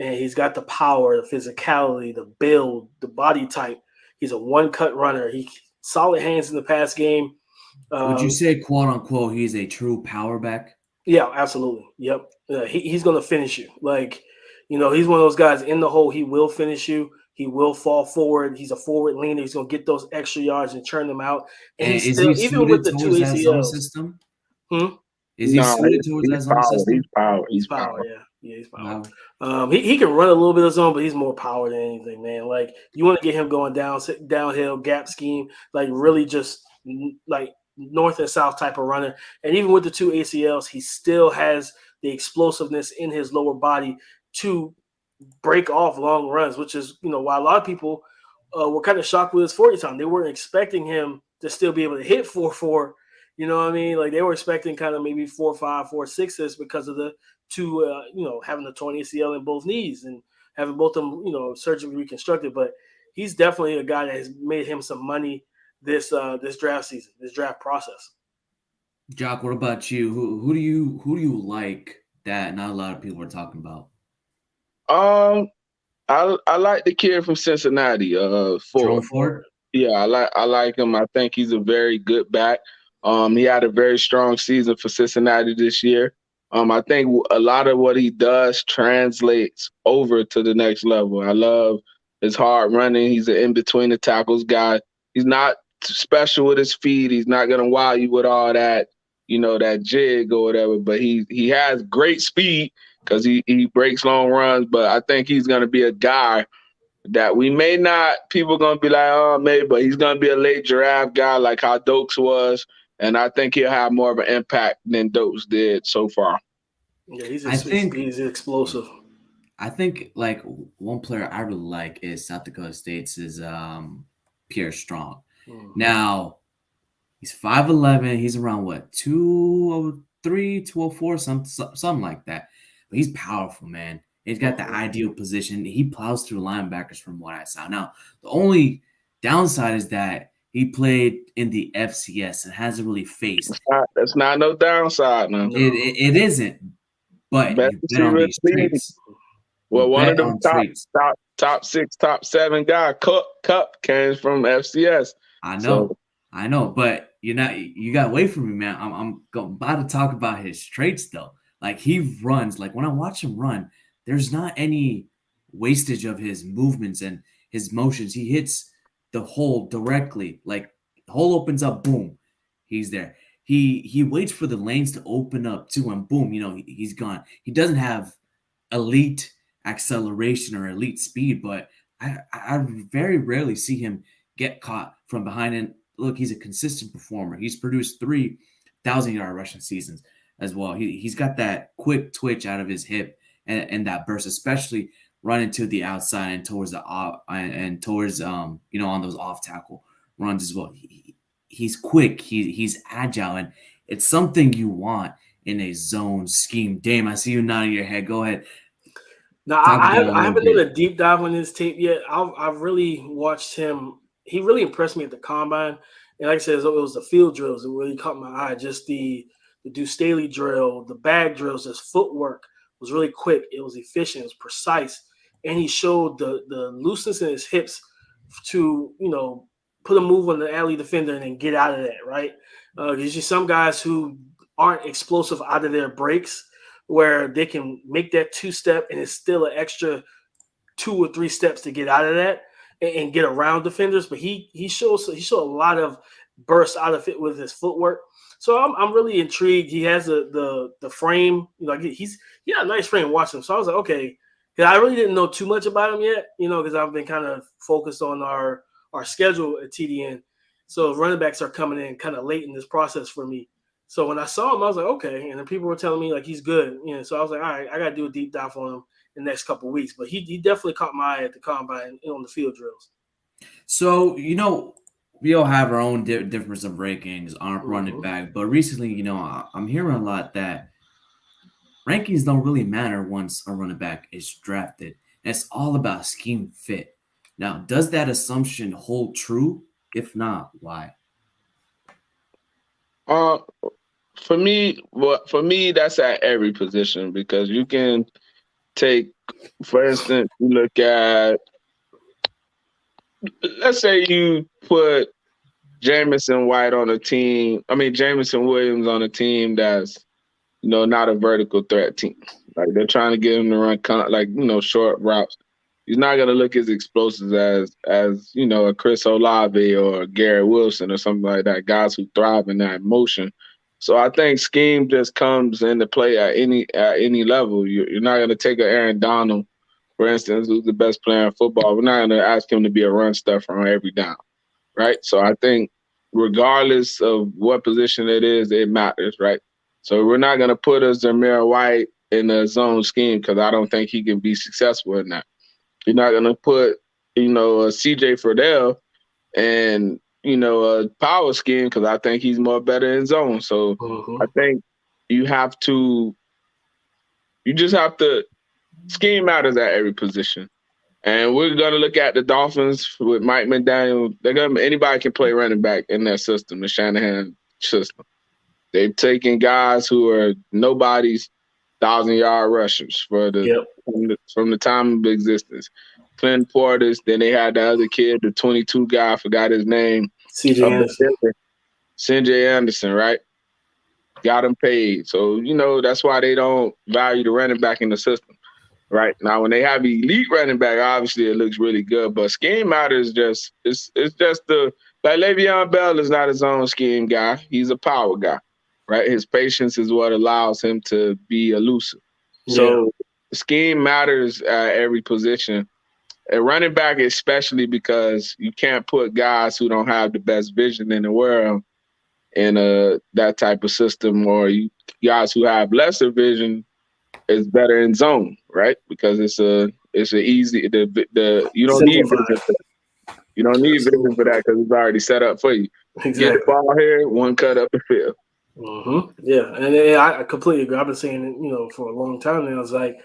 and he's got the power, the physicality, the build, the body type. He's a one-cut runner. He solid hands in the pass game. Would you say, quote unquote, he's a true power back? Yeah, absolutely. Yep. He's going to finish you. Like, he's one of those guys in the hole. He will finish you. He will fall forward. He's a forward leaner. He's going to get those extra yards and churn them out. And he's still, even with the 2 ACLs. System? Is he suited towards that zone system? He's power. Yeah, he's power. Wow. He can run a little bit of zone, but he's more power than anything, man. Like, you want to get him going downhill, gap scheme, like really just like north and south type of runner. And even with the 2 ACLs, he still has the explosiveness in his lower body to break off long runs, which is, why a lot of people were kind of shocked with his 40 time. They weren't expecting him to still be able to hit 4.4. You know what I mean? Like, they were expecting kind of maybe 4.5, 4.6 because of the 2, having the torn ACL in both knees and having both of them, surgically reconstructed. But he's definitely a guy that has made him some money this draft season, this draft process. Jock, what about you? Who do you like that not a lot of people are talking about? I like the kid from Cincinnati, Ford. Yeah, I like him. I think he's a very good back. He had a very strong season for Cincinnati this year. I think a lot of what he does translates over to the next level. I love his hard running. He's an in-between the tackles guy. He's not special with his feet. He's not going to wow you with all that, that jig or whatever, but he has great speed. because he breaks long runs. But I think he's going to be a guy that we may not, people going to be like, oh, maybe, but he's going to be a late draft guy like how Dokes was. And I think he'll have more of an impact than Dokes did so far. Yeah, I think he's explosive. I think like one player I really like is South Dakota State's is Pierre Strong. Now he's 5'11", he's around what 203, 204, something like that. But he's powerful, man. He's got the ideal position. He plows through linebackers from what I saw. Now, the only downside is that he played in the FCS and hasn't really faced. That's not no downside now. It isn't, but Best you bet on receiver these in the league. traits. Well, You one bet of them on traits. top 6, top 7 guy, Cup came from FCS. I know, but you got away from me, man. I'm about to talk about his traits though. Like he runs, like when I watch him run, there's not any wastage of his movements and his motions. He hits the hole directly. Like the hole opens up, boom, he's there. He waits for the lanes to open up too, and boom, he's gone. He doesn't have elite acceleration or elite speed, but I very rarely see him get caught from behind. And look, he's a consistent performer. He's produced 3,000-yard rushing seasons as well. He's got that quick twitch out of his hip and that burst, especially running to the outside and towards the off and towards on those off tackle runs as well. He's quick. He's agile, and it's something you want in a zone scheme. Dame, I see you nodding your head. Go ahead. Now, I haven't done a deep dive on his tape yet. I've really watched him. He really impressed me at the combine. And like I said, it was the field drills that really caught my eye. Just the Deuce Staley drill, the bag drills, his footwork was really quick. It was efficient. It was precise. And he showed the looseness in his hips to, put a move on the alley defender and then get out of that, right? There's just some guys who aren't explosive out of their breaks, where they can make that 2-step and it's still an extra 2 or 3 steps to get out of that and get around defenders. But he showed a lot of burst out of it with his footwork. So I'm really intrigued. He has the frame, he's got a nice frame watching him. So I was like, okay, because I really didn't know too much about him yet, because I've been kind of focused on our schedule at TDN. So running backs are coming in kind of late in this process for me. So when I saw him, I was like, okay. And then people were telling me like he's good. So I was like, all right, I got to do a deep dive on him in the next couple of weeks. But he definitely caught my eye at the combine and on the field drills. So, we all have our own difference of rankings on running back. But recently, I'm hearing a lot that rankings don't really matter once a running back is drafted. And it's all about scheme fit. Now, does that assumption hold true? If not, why? For me, that's at every position, because you can take, for instance, you look at, let's say you put Jamison Williams on a team that's, not a vertical threat team. Like they're trying to get him to run short routes. He's not going to look as explosive as a Chris Olave or a Garrett Wilson or something like that, guys who thrive in that motion. So I think scheme just comes into play at any level. You're not going to take an Aaron Donald, for instance, who's the best player in football. We're not going to ask him to be a run stuffer on every down, right? So I think regardless of what position it is, it matters, right? So we're not going to put a Zamir White in a zone scheme because I don't think he can be successful in that. You're not going to put, a CJ Furdell and, a power scheme because I think he's more better in zone. So I think you just have to, scheme matters at every position. And we're going to look at the Dolphins with Mike McDaniel. Anybody can play running back in their system, the Shanahan system. They've taken guys who are nobody's 1,000-yard rushers from the time of existence. Clint Portis, then they had the other kid, the 22 guy, I forgot his name. CJ Anderson, right? Got him paid. So, that's why they don't value the running back in the system. Right now, when they have elite running back, obviously it looks really good. But scheme matters. It's just like Le'Veon Bell is not his own scheme guy. He's a power guy, right? His patience is what allows him to be elusive. So scheme matters at every position. And running back, especially because you can't put guys who don't have the best vision in the world in that type of system, or guys who have lesser vision is better in zone, right? Because it's a easy you don't need Simplified. vision for that. You don't need vision for that because it's already set up for you. Exactly. Get the ball here, one cut up the field. Yeah, and I completely agree. I've been saying it, for a long time now. It's like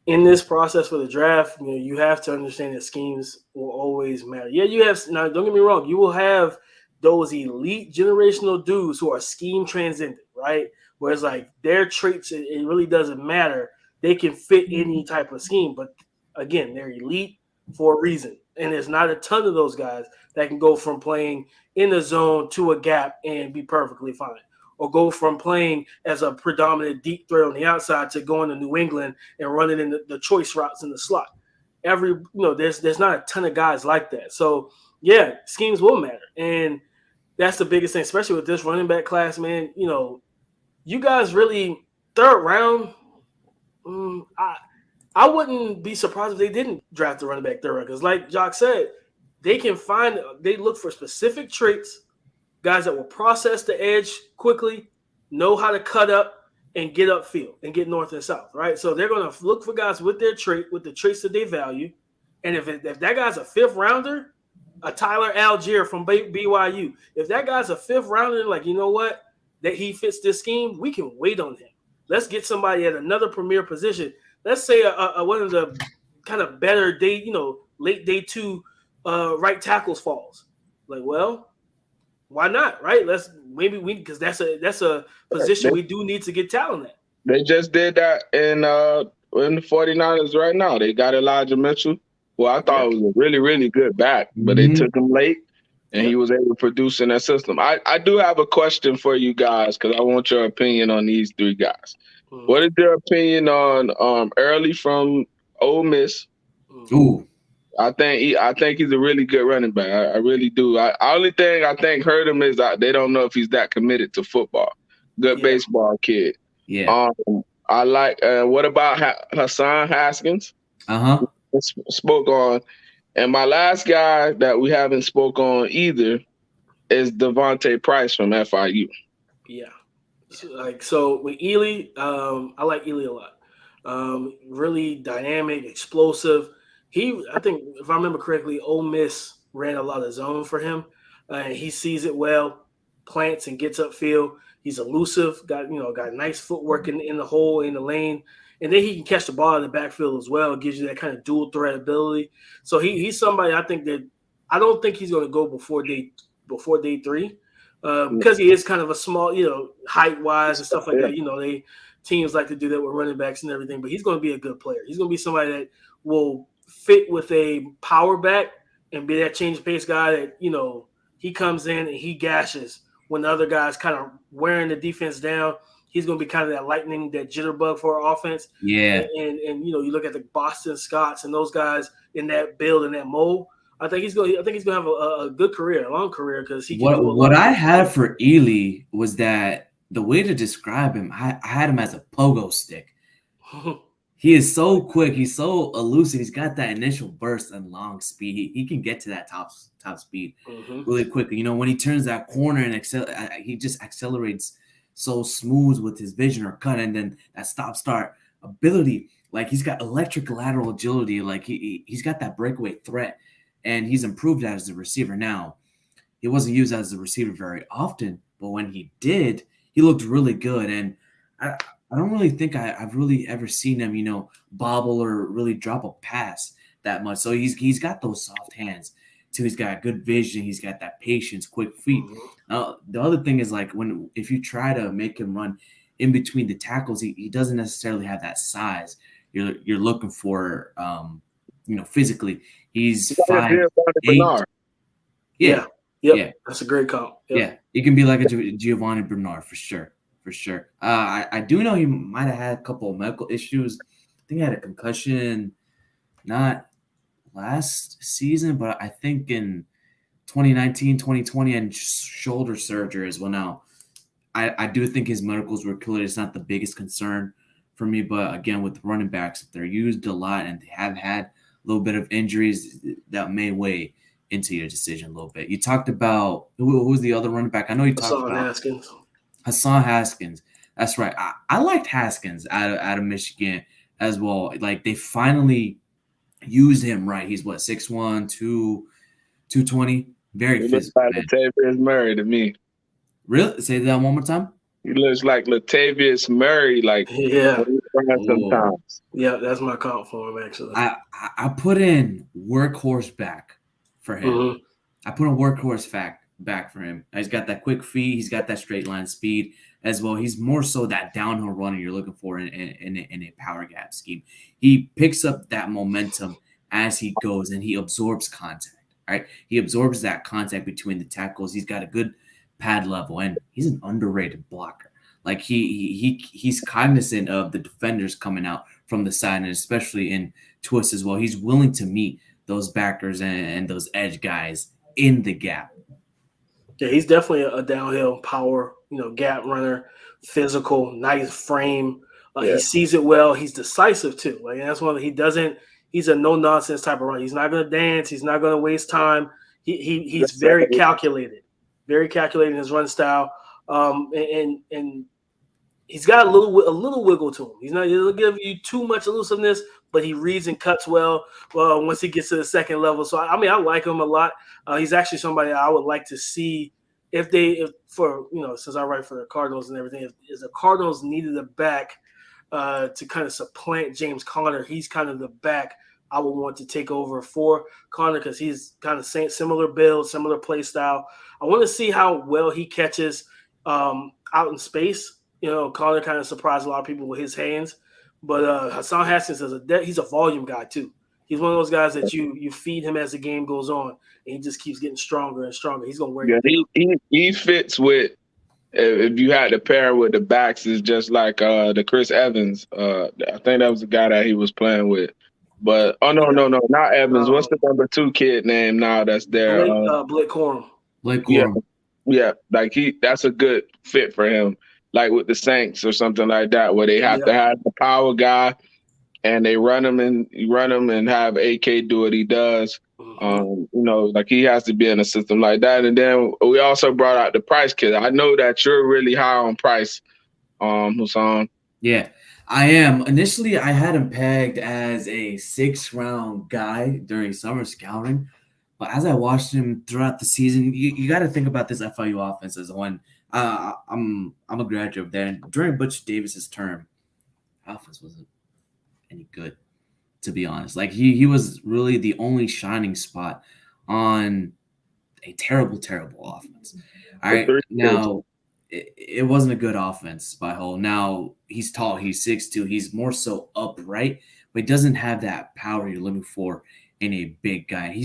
in this process for the draft, you have to understand that schemes will always matter. Yeah, you have now. Don't get me wrong. You will have those elite generational dudes who are scheme transcendent, right? Whereas like their traits, it really doesn't matter. They can fit any type of scheme, but again, they're elite for a reason. And there's not a ton of those guys that can go from playing in the zone to a gap and be perfectly fine, or go from playing as a predominant deep threat on the outside to going to New England and running in the choice routes in the slot. There's not a ton of guys like that. So yeah, schemes will matter, and that's the biggest thing, especially with this running back class, man. You guys really third round. I wouldn't be surprised if they didn't draft a running back third round, because like Jock said, they look for specific traits, guys that will process the edge quickly, know how to cut up and get upfield and get north and south, right? So they're going to look for guys with the traits that they value. And if that guy's a fifth rounder, a Tyler Algier from BYU, if that guy's a fifth rounder, like, you know what, that he fits this scheme, we can wait on him. Let's get somebody at another premier position. Let's say one of the kind of better late day two right tackles falls. Like, well, why not, right? Because that's a position we do need to get talent at. They just did that in the 49ers right now. They got Elijah Mitchell, who I thought was a really, really good back, but they took him late, and he was able to produce in that system. I do have a question for you guys, because I want your opinion on these three guys. What is your opinion on Early from Ole Miss? Ooh. I think he's a really good running back. I really do. Only thing I think hurt him is they don't know if he's that committed to football. Good baseball kid. Yeah. I like. What about Hassan Haskins? Spoke on, and my last guy that we haven't spoke on either is Devontae Price from FIU. Yeah. So with Ely, I like Ely a lot. Really dynamic, explosive. I think if I remember correctly, Ole Miss ran a lot of zone for him, and he sees it well, plants and gets upfield. He's elusive, got nice footwork in the hole, in the lane, and then he can catch the ball in the backfield as well. It gives you that kind of dual threat ability. So he's somebody I think that I don't think he's going to go before day three. Because he is kind of a small, height wise and stuff like that. Teams like to do that with running backs and everything, but he's going to be a good player. He's going to be somebody that will fit with a power back and be that change of pace guy that, he comes in and he gashes when the other guys kind of wearing the defense down. He's going to be kind of that lightning, that jitterbug for our offense. Yeah. And you look at the Boston Scotts and those guys in that build and that mold. I think he's going to have a good career, a long career, because he can do a lot. What I had for Ely was that the way to describe him, I had him as a pogo stick. He is so quick. He's so elusive. He's got that initial burst and long speed. He can get to that top speed really quickly. When he turns that corner and he just accelerates so smooth with his vision or cut, and then that stop-start ability. Like, he's got electric lateral agility. Like, he's got that breakaway threat. And he's improved as a receiver now. He wasn't used as a receiver very often, but when he did, he looked really good. And I don't really think I've really ever seen him, bobble or really drop a pass that much. So he's got those soft hands too. He's got good vision. He's got that patience, quick feet. The other thing is, like, if you try to make him run in between the tackles, he doesn't necessarily have that size you're looking for. Physically, he's 5'8". Yeah. That's a great call. Yeah, he can be like a Giovanni Bernard for sure. I do know he might have had a couple of medical issues. I think he had a concussion, not last season, but I think in 2019, 2020, and shoulder surgery as well. Now, I do think his medicals were clear. It's not the biggest concern for me. But again, with running backs, they're used a lot and they have had a little bit of injuries that may weigh into your decision a little bit. You talked about who's the other running back? I know you talked Hassan about Haskins. Hassan Haskins. That's right. I liked Haskins out of Michigan as well. Like they finally used him right. He's what 6'1", 220. Very He looks physical, like man. Latavius Murray to me. Really? Say that one more time. He looks like Latavius Murray, like Yeah. when he runs sometimes. Yeah, that's my comp for him, actually. I put in workhorse back for him. Mm-hmm. I put a workhorse back for him. He's got that quick feet. He's got that straight line speed as well. He's more so that downhill runner you're looking for in a power gap scheme. He picks up that momentum as he goes, and he absorbs contact. Right? He absorbs that contact between the tackles. He's got a good pad level, and he's an underrated blocker. Like he's cognizant of the defenders coming out from the side, and especially in twists as well. He's willing to meet those backers and those edge guys in the gap. Yeah, he's definitely a downhill power, gap runner, physical, nice frame. He sees it well. He's decisive too. Like that's one he doesn't. He's a no nonsense type of runner. He's not going to dance. He's not going to waste time. He's very calculated in his run style. And he's got a little wiggle to him. He'll give you too much elusiveness, but he reads and cuts well. Once he gets to the second level. So I like him a lot. He's actually somebody I would like to see since I write for the Cardinals and everything. If the Cardinals needed a back to kind of supplant James Conner, he's kind of the back I would want to take over for Conner because he's kind of similar build, similar play style. I want to see how well he catches out in space. Conner kind of surprised a lot of people with his hands, but Hassan Haskins he's a volume guy too. He's one of those guys that you feed him as the game goes on, and he just keeps getting stronger and stronger. He's gonna wear you down. He fits with. If you had to pair with the backs, is just like the Chris Evans. I think that was the guy that he was playing with. But no, not Evans. What's the number 2 kid name now that's there? Blake Corum. Blake Corum. Yeah, like that's a good fit for him. Like with the Saints or something like that, where they have to have the power guy, and they run him and have AK do what he does. Like he has to be in a system like that. And then we also brought out the Price kid. I know that you're really high on Price, Hussam. Yeah, I am. Initially, I had him pegged as a 6th-round guy during summer scouting. But as I watched him throughout the season, you got to think about this FIU offense as one. I'm a graduate there. And during Butch Davis's term, offense wasn't any good, to be honest. Like he was really the only shining spot on a terrible, terrible offense. All right, now it wasn't a good offense by whole. Now he's tall, he's 6'2", he's more so upright, but he doesn't have that power you're looking for in a big guy. He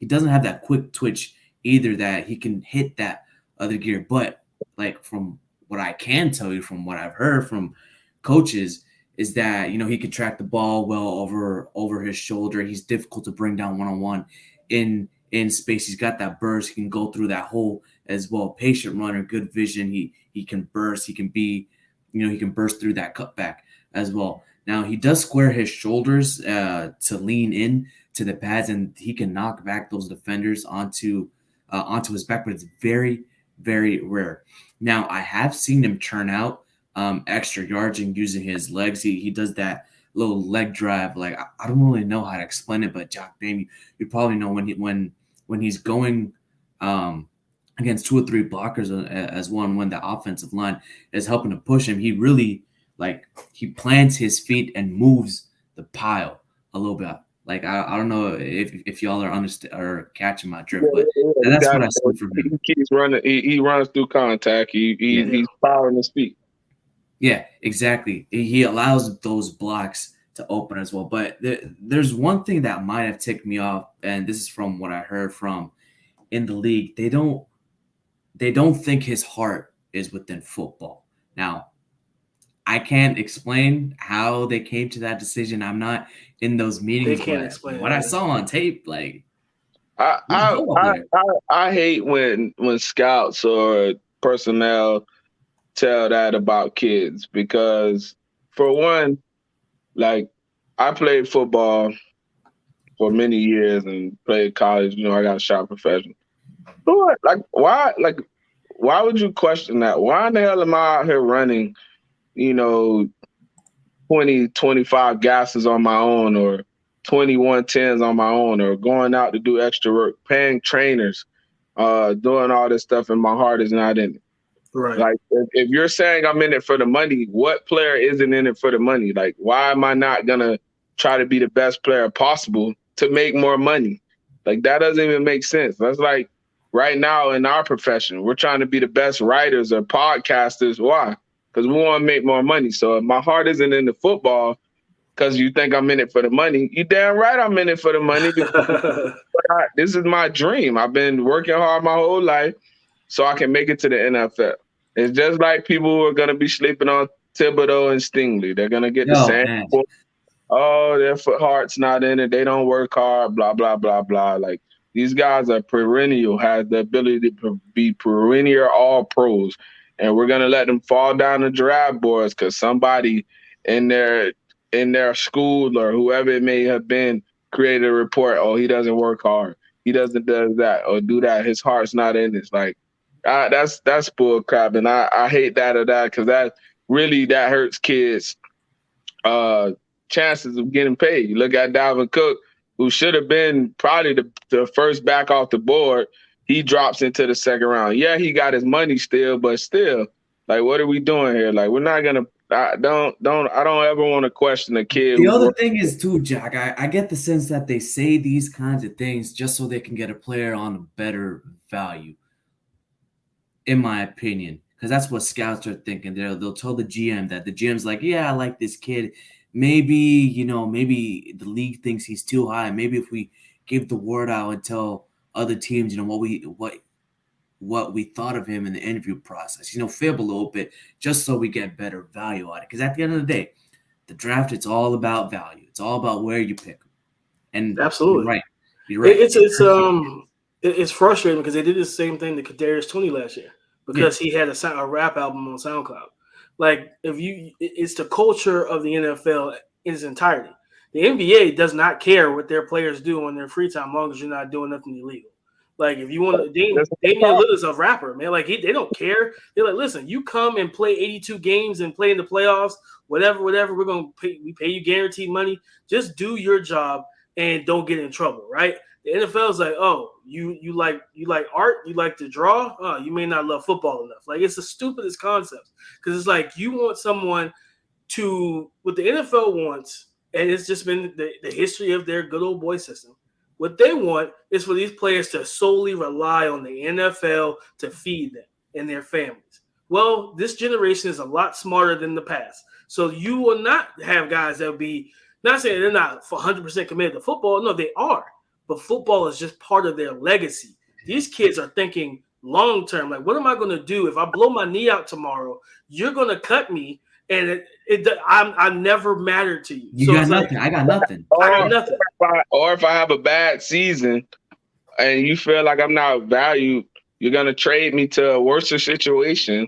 doesn't have that quick twitch either that he can hit that other gear. But like from what I can tell you, from what I've heard from coaches, is that he can track the ball well over his shoulder. He's difficult to bring down one-on-one in space. He's got that burst. He can go through that hole as well. Patient runner, good vision. He can burst. He can be, he can burst through that cutback as well. Now he does square his shoulders to lean in to the pads, and he can knock back those defenders onto his back, but it's very, very rare. Now I have seen him churn out extra yards and using his legs. He does that little leg drive. Like I don't really know how to explain it, but Jack, you probably know when he's going against 2 or 3 blockers as one, when the offensive line is helping to push him, he really he plants his feet and moves the pile a little bit. Like I don't know if y'all are catching my drift, but that's what I see from him. He keeps running. He runs through contact. He's powering his feet. Yeah, exactly. He allows those blocks to open as well. But there's one thing that might have ticked me off, and this is from what I heard from in the league. They don't think his heart is within football. Now, I can't explain how they came to that decision. I'm not in those meetings. They can't explain what I saw on tape. Like, I hate when scouts or personnel tell that about kids, because for one, like I played football for many years and played college. You know, I got a shot professional. But what? Why would you question that? Why in the hell am I out here running, you know, 20, 25 gases on my own or 21 10s on my own or going out to do extra work, paying trainers, doing all this stuff and my heart is not in it. Right. Like, if you're saying I'm in it for the money, what player isn't in it for the money? Like, why am I not going to try to be the best player possible to make more money? Like, that doesn't even make sense. That's like right now in our profession, we're trying to be the best writers or podcasters. Why? Because we want to make more money. So if my heart isn't in the football because you think I'm in it for the money, you damn right I'm in it for the money because this is my dream. I've been working hard my whole life so I can make it to the NFL. It's just like people who are going to be sleeping on Thibodeau and Stingley. They're going to get the same. Man. Oh, their heart's not in it. They don't work hard, blah, blah, blah, blah. Like, these guys are perennial, have the ability to be perennial all pros. And we're going to let them fall down the draft boards because somebody in their school or whoever it may have been created a report, oh, he doesn't work hard. He doesn't do that or do that. His heart's not in it. Like, that's bull crap. And I hate that because that hurts kids' chances of getting paid. You look at Dalvin Cook, who should have been probably the first back off the board. He drops into the second round. Yeah, he got his money still, but still, like, what are we doing here? Like, we're not gonna. I don't ever want to question a kid. The other thing is too, Jack. I get the sense that they say these kinds of things just so they can get a player on a better value, in my opinion, because that's what scouts are thinking. They'll tell the GM that the GM's like, yeah, I like this kid. Maybe the league thinks he's too high. Maybe if we give the word out and tell other teams, what we thought of him in the interview process, fib a little bit just so we get better value on it. Because at the end of the day, the draft, it's all about value. It's all about where you pick them. And absolutely, you're right. It's frustrating because they did the same thing to Kadarius Toney last year because he had a rap album on SoundCloud. Like, it's the culture of the NFL in its entirety. The NBA does not care what their players do on their free time, as long as you're not doing nothing illegal. Like, if you want to, Damian Lillard's a rapper, man. Like, they don't care. They're like, listen, you come and play 82 games and play in the playoffs, whatever. We're gonna pay you guaranteed money. Just do your job and don't get in trouble, right? The NFL is like, oh, you like art, you like to draw. Oh, you may not love football enough. Like, it's the stupidest concept because it's like you want someone to what the NFL wants, and it's just been the history of their good old boy system. What they want is for these players to solely rely on the NFL to feed them and their families. Well, this generation is a lot smarter than the past. So you will not have guys that will be, not saying they're not 100% committed to football. No, they are. But football is just part of their legacy. These kids are thinking long-term. Like, what am I going to do if I blow my knee out tomorrow? You're going to cut me. And I never mattered to you. You got nothing. I got nothing. I got nothing. Or if I have a bad season and you feel like I'm not valued, you're going to trade me to a worse situation.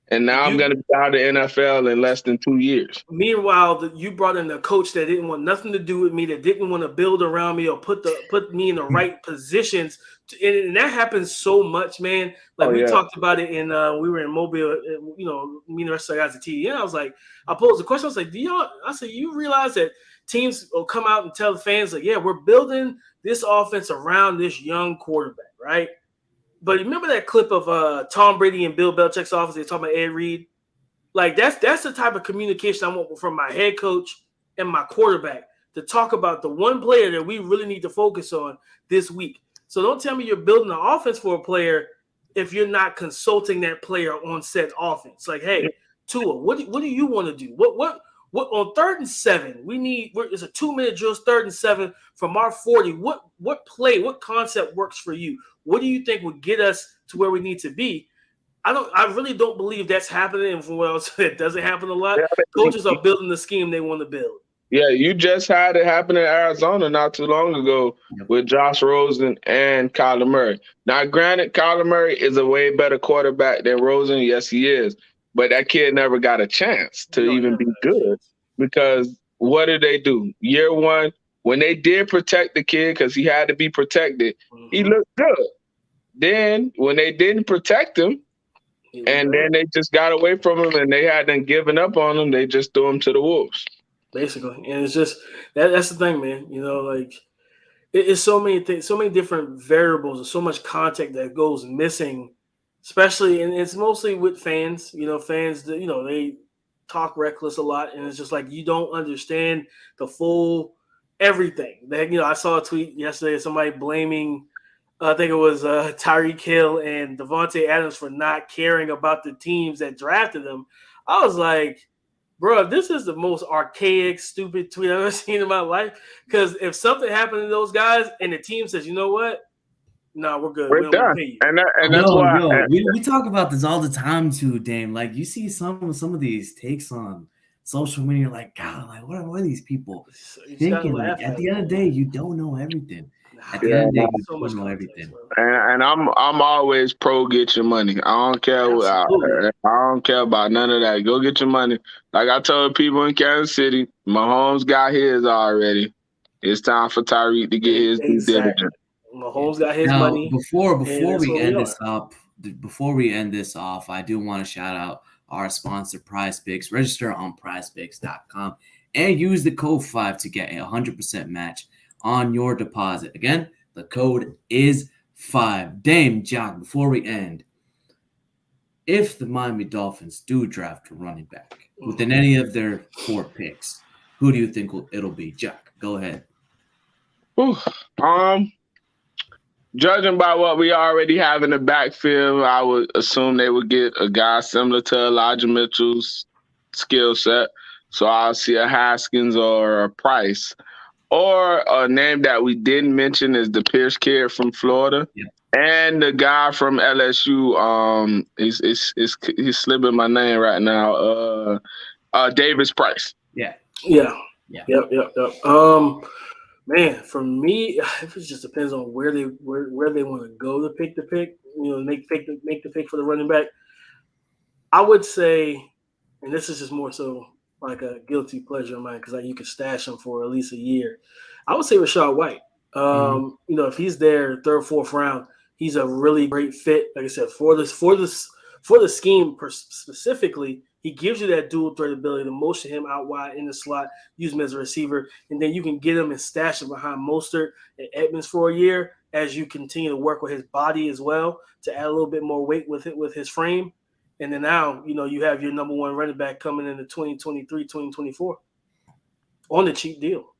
And now I'm going to be out of the NFL in less than 2 years. Meanwhile, you brought in a coach that didn't want nothing to do with me, that didn't want to build around me or put me in the right positions. And that happens so much, man. Like, we talked about it in we were in Mobile, me and the rest of the guys at TDN. I was like, I posed the question. I was like, you realize that teams will come out and tell the fans, like, yeah, we're building this offense around this young quarterback, right? But remember that clip of Tom Brady and Bill Belichick's office? They're talking about Ed Reed. Like, that's the type of communication I want from my head coach and my quarterback to talk about the one player that we really need to focus on this week. So don't tell me you're building an offense for a player if you're not consulting that player on said offense. Like, hey, Tua, what do you want to do? What on 3rd and 7? It's a 2-minute drill, 3rd and 7 from our 40. What play, what concept works for you? What do you think would get us to where we need to be? I really don't believe that's happening. And from what else, it doesn't happen a lot. Coaches are building the scheme they want to build. Yeah, you just had it happen in Arizona not too long ago with Josh Rosen and Kyler Murray. Now, granted, Kyler Murray is a way better quarterback than Rosen. Yes, he is. But that kid never got a chance to even be good. because what did they do? Year one, when they did protect the kid because he had to be protected, he looked good. Then when they didn't protect him, and then they just got away from him and they hadn't given up on him, they just threw him to the wolves. Basically. And it's just that's the thing, man. You know, like it's so many things, so many different variables, and so much content that goes missing, especially, and it's mostly with fans. You know, fans that they talk reckless a lot, and it's just like you don't understand the full everything. That I saw a tweet yesterday of somebody blaming, I think it was Tyreek Hill and Devontae Adams for not caring about the teams that drafted them. I was like, bro, this is the most archaic, stupid tweet I've ever seen in my life. Because if something happened to those guys and the team says, you know what? No, we're good. We're done. Pay you. And that's why. We talk about this all the time too, Dame. Like you see some of these takes on social media, like God, like what are these people thinking? Like at the end of the day, you don't know everything. At the end of the day, you don't know everything. And I'm always pro get your money. I don't care. I don't care about none of that. Go get your money. Like I told people in Kansas City, Mahomes got his already. It's time for Tyreek to get his due diligence. Mahomes got his money. Before we end this off, I do want to shout out our sponsor, Prize Picks. Register on prizepicks.com and use the code 5 to get a 100% match on your deposit. Again, the code is 5. Dame, Jack, before we end, if the Miami Dolphins do draft a running back within any of their 4 picks, who do you think it'll be? Jack, go ahead. Judging by what we already have in the backfield, I would assume they would get a guy similar to Elijah Mitchell's skill set. So I'll see a Haskins or a Price. Or a name that we didn't mention is the Pierce kid from Florida. Yeah. And the guy from LSU, he's slipping my name right now. Davis Price. Yeah. Yep. Man, for me, it just depends on where they want to go to pick the pick. Make the pick for the running back. I would say, and this is just more so like a guilty pleasure of mine because you can stash him for at least a year. I would say Rashad White. If he's there, 3rd, 4th round, he's a really great fit. Like I said, for the scheme specifically, he gives you that dual threat ability to motion him out wide in the slot, use him as a receiver, and then you can get him and stash him behind Mostert and Edmonds for a year as you continue to work with his body as well to add a little bit more weight with his frame. And then now, you have your number 1 running back coming into 2023, 2024 on a cheap deal.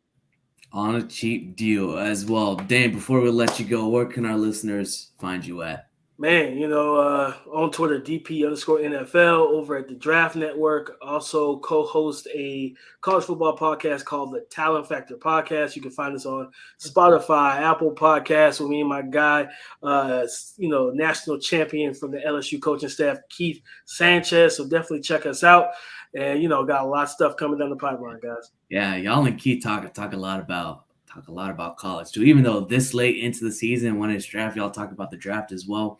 On a cheap deal as well. Dane, before we let you go, where can our listeners find you at? Man, on Twitter, DP_NFL, over at the Draft Network. Also co-host a college football podcast called the Talent Factor Podcast. You can find us on Spotify, Apple Podcasts with me and my guy, national champion from the LSU coaching staff, Keith Sanchez. So definitely check us out. And, got a lot of stuff coming down the pipeline, guys. Yeah, y'all and Keith talk a lot about college too. Even though this late into the season, when it's draft, y'all talk about the draft as well.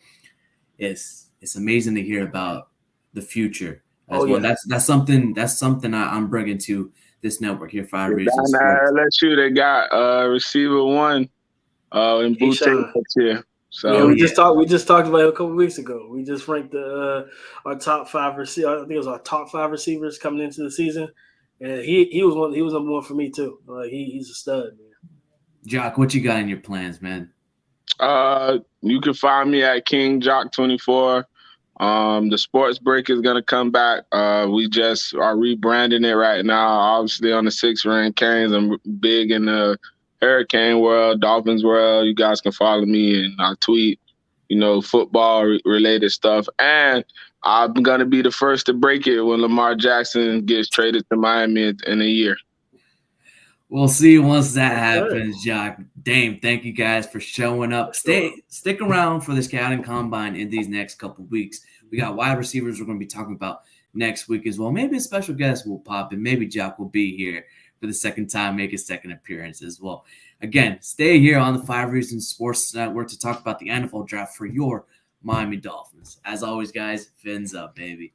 It's amazing to hear about the future as well. Yeah. That's something I'm bringing to this network here. 5 Reasons. LSU, they got receiver 1 in Boutte here. So we just talked about it a couple of weeks ago. We just ranked our top 5 receivers. I think it was our top 5 receivers coming into the season, and he was one. He was number 1 for me too. He's a stud, man. Jock, what you got in your plans, man? You can find me at King Jock 24. The sports break is gonna come back. We just are rebranding it right now. Obviously on the 6 ring Canes. I'm big in the Hurricane world, Dolphins world. You guys can follow me and I tweet, football related stuff. And I'm gonna be the first to break it when Lamar Jackson gets traded to Miami in a year. We'll see once that happens, Jock. Dame, thank you guys for showing up. Stick around for the scouting combine in these next couple of weeks. We got wide receivers we're going to be talking about next week as well. Maybe a special guest will pop in. Maybe Jock will be here for the second time, make his second appearance as well. Again, stay here on the 5 Reasons Sports Network to talk about the NFL draft for your Miami Dolphins. As always, guys, fins up, baby.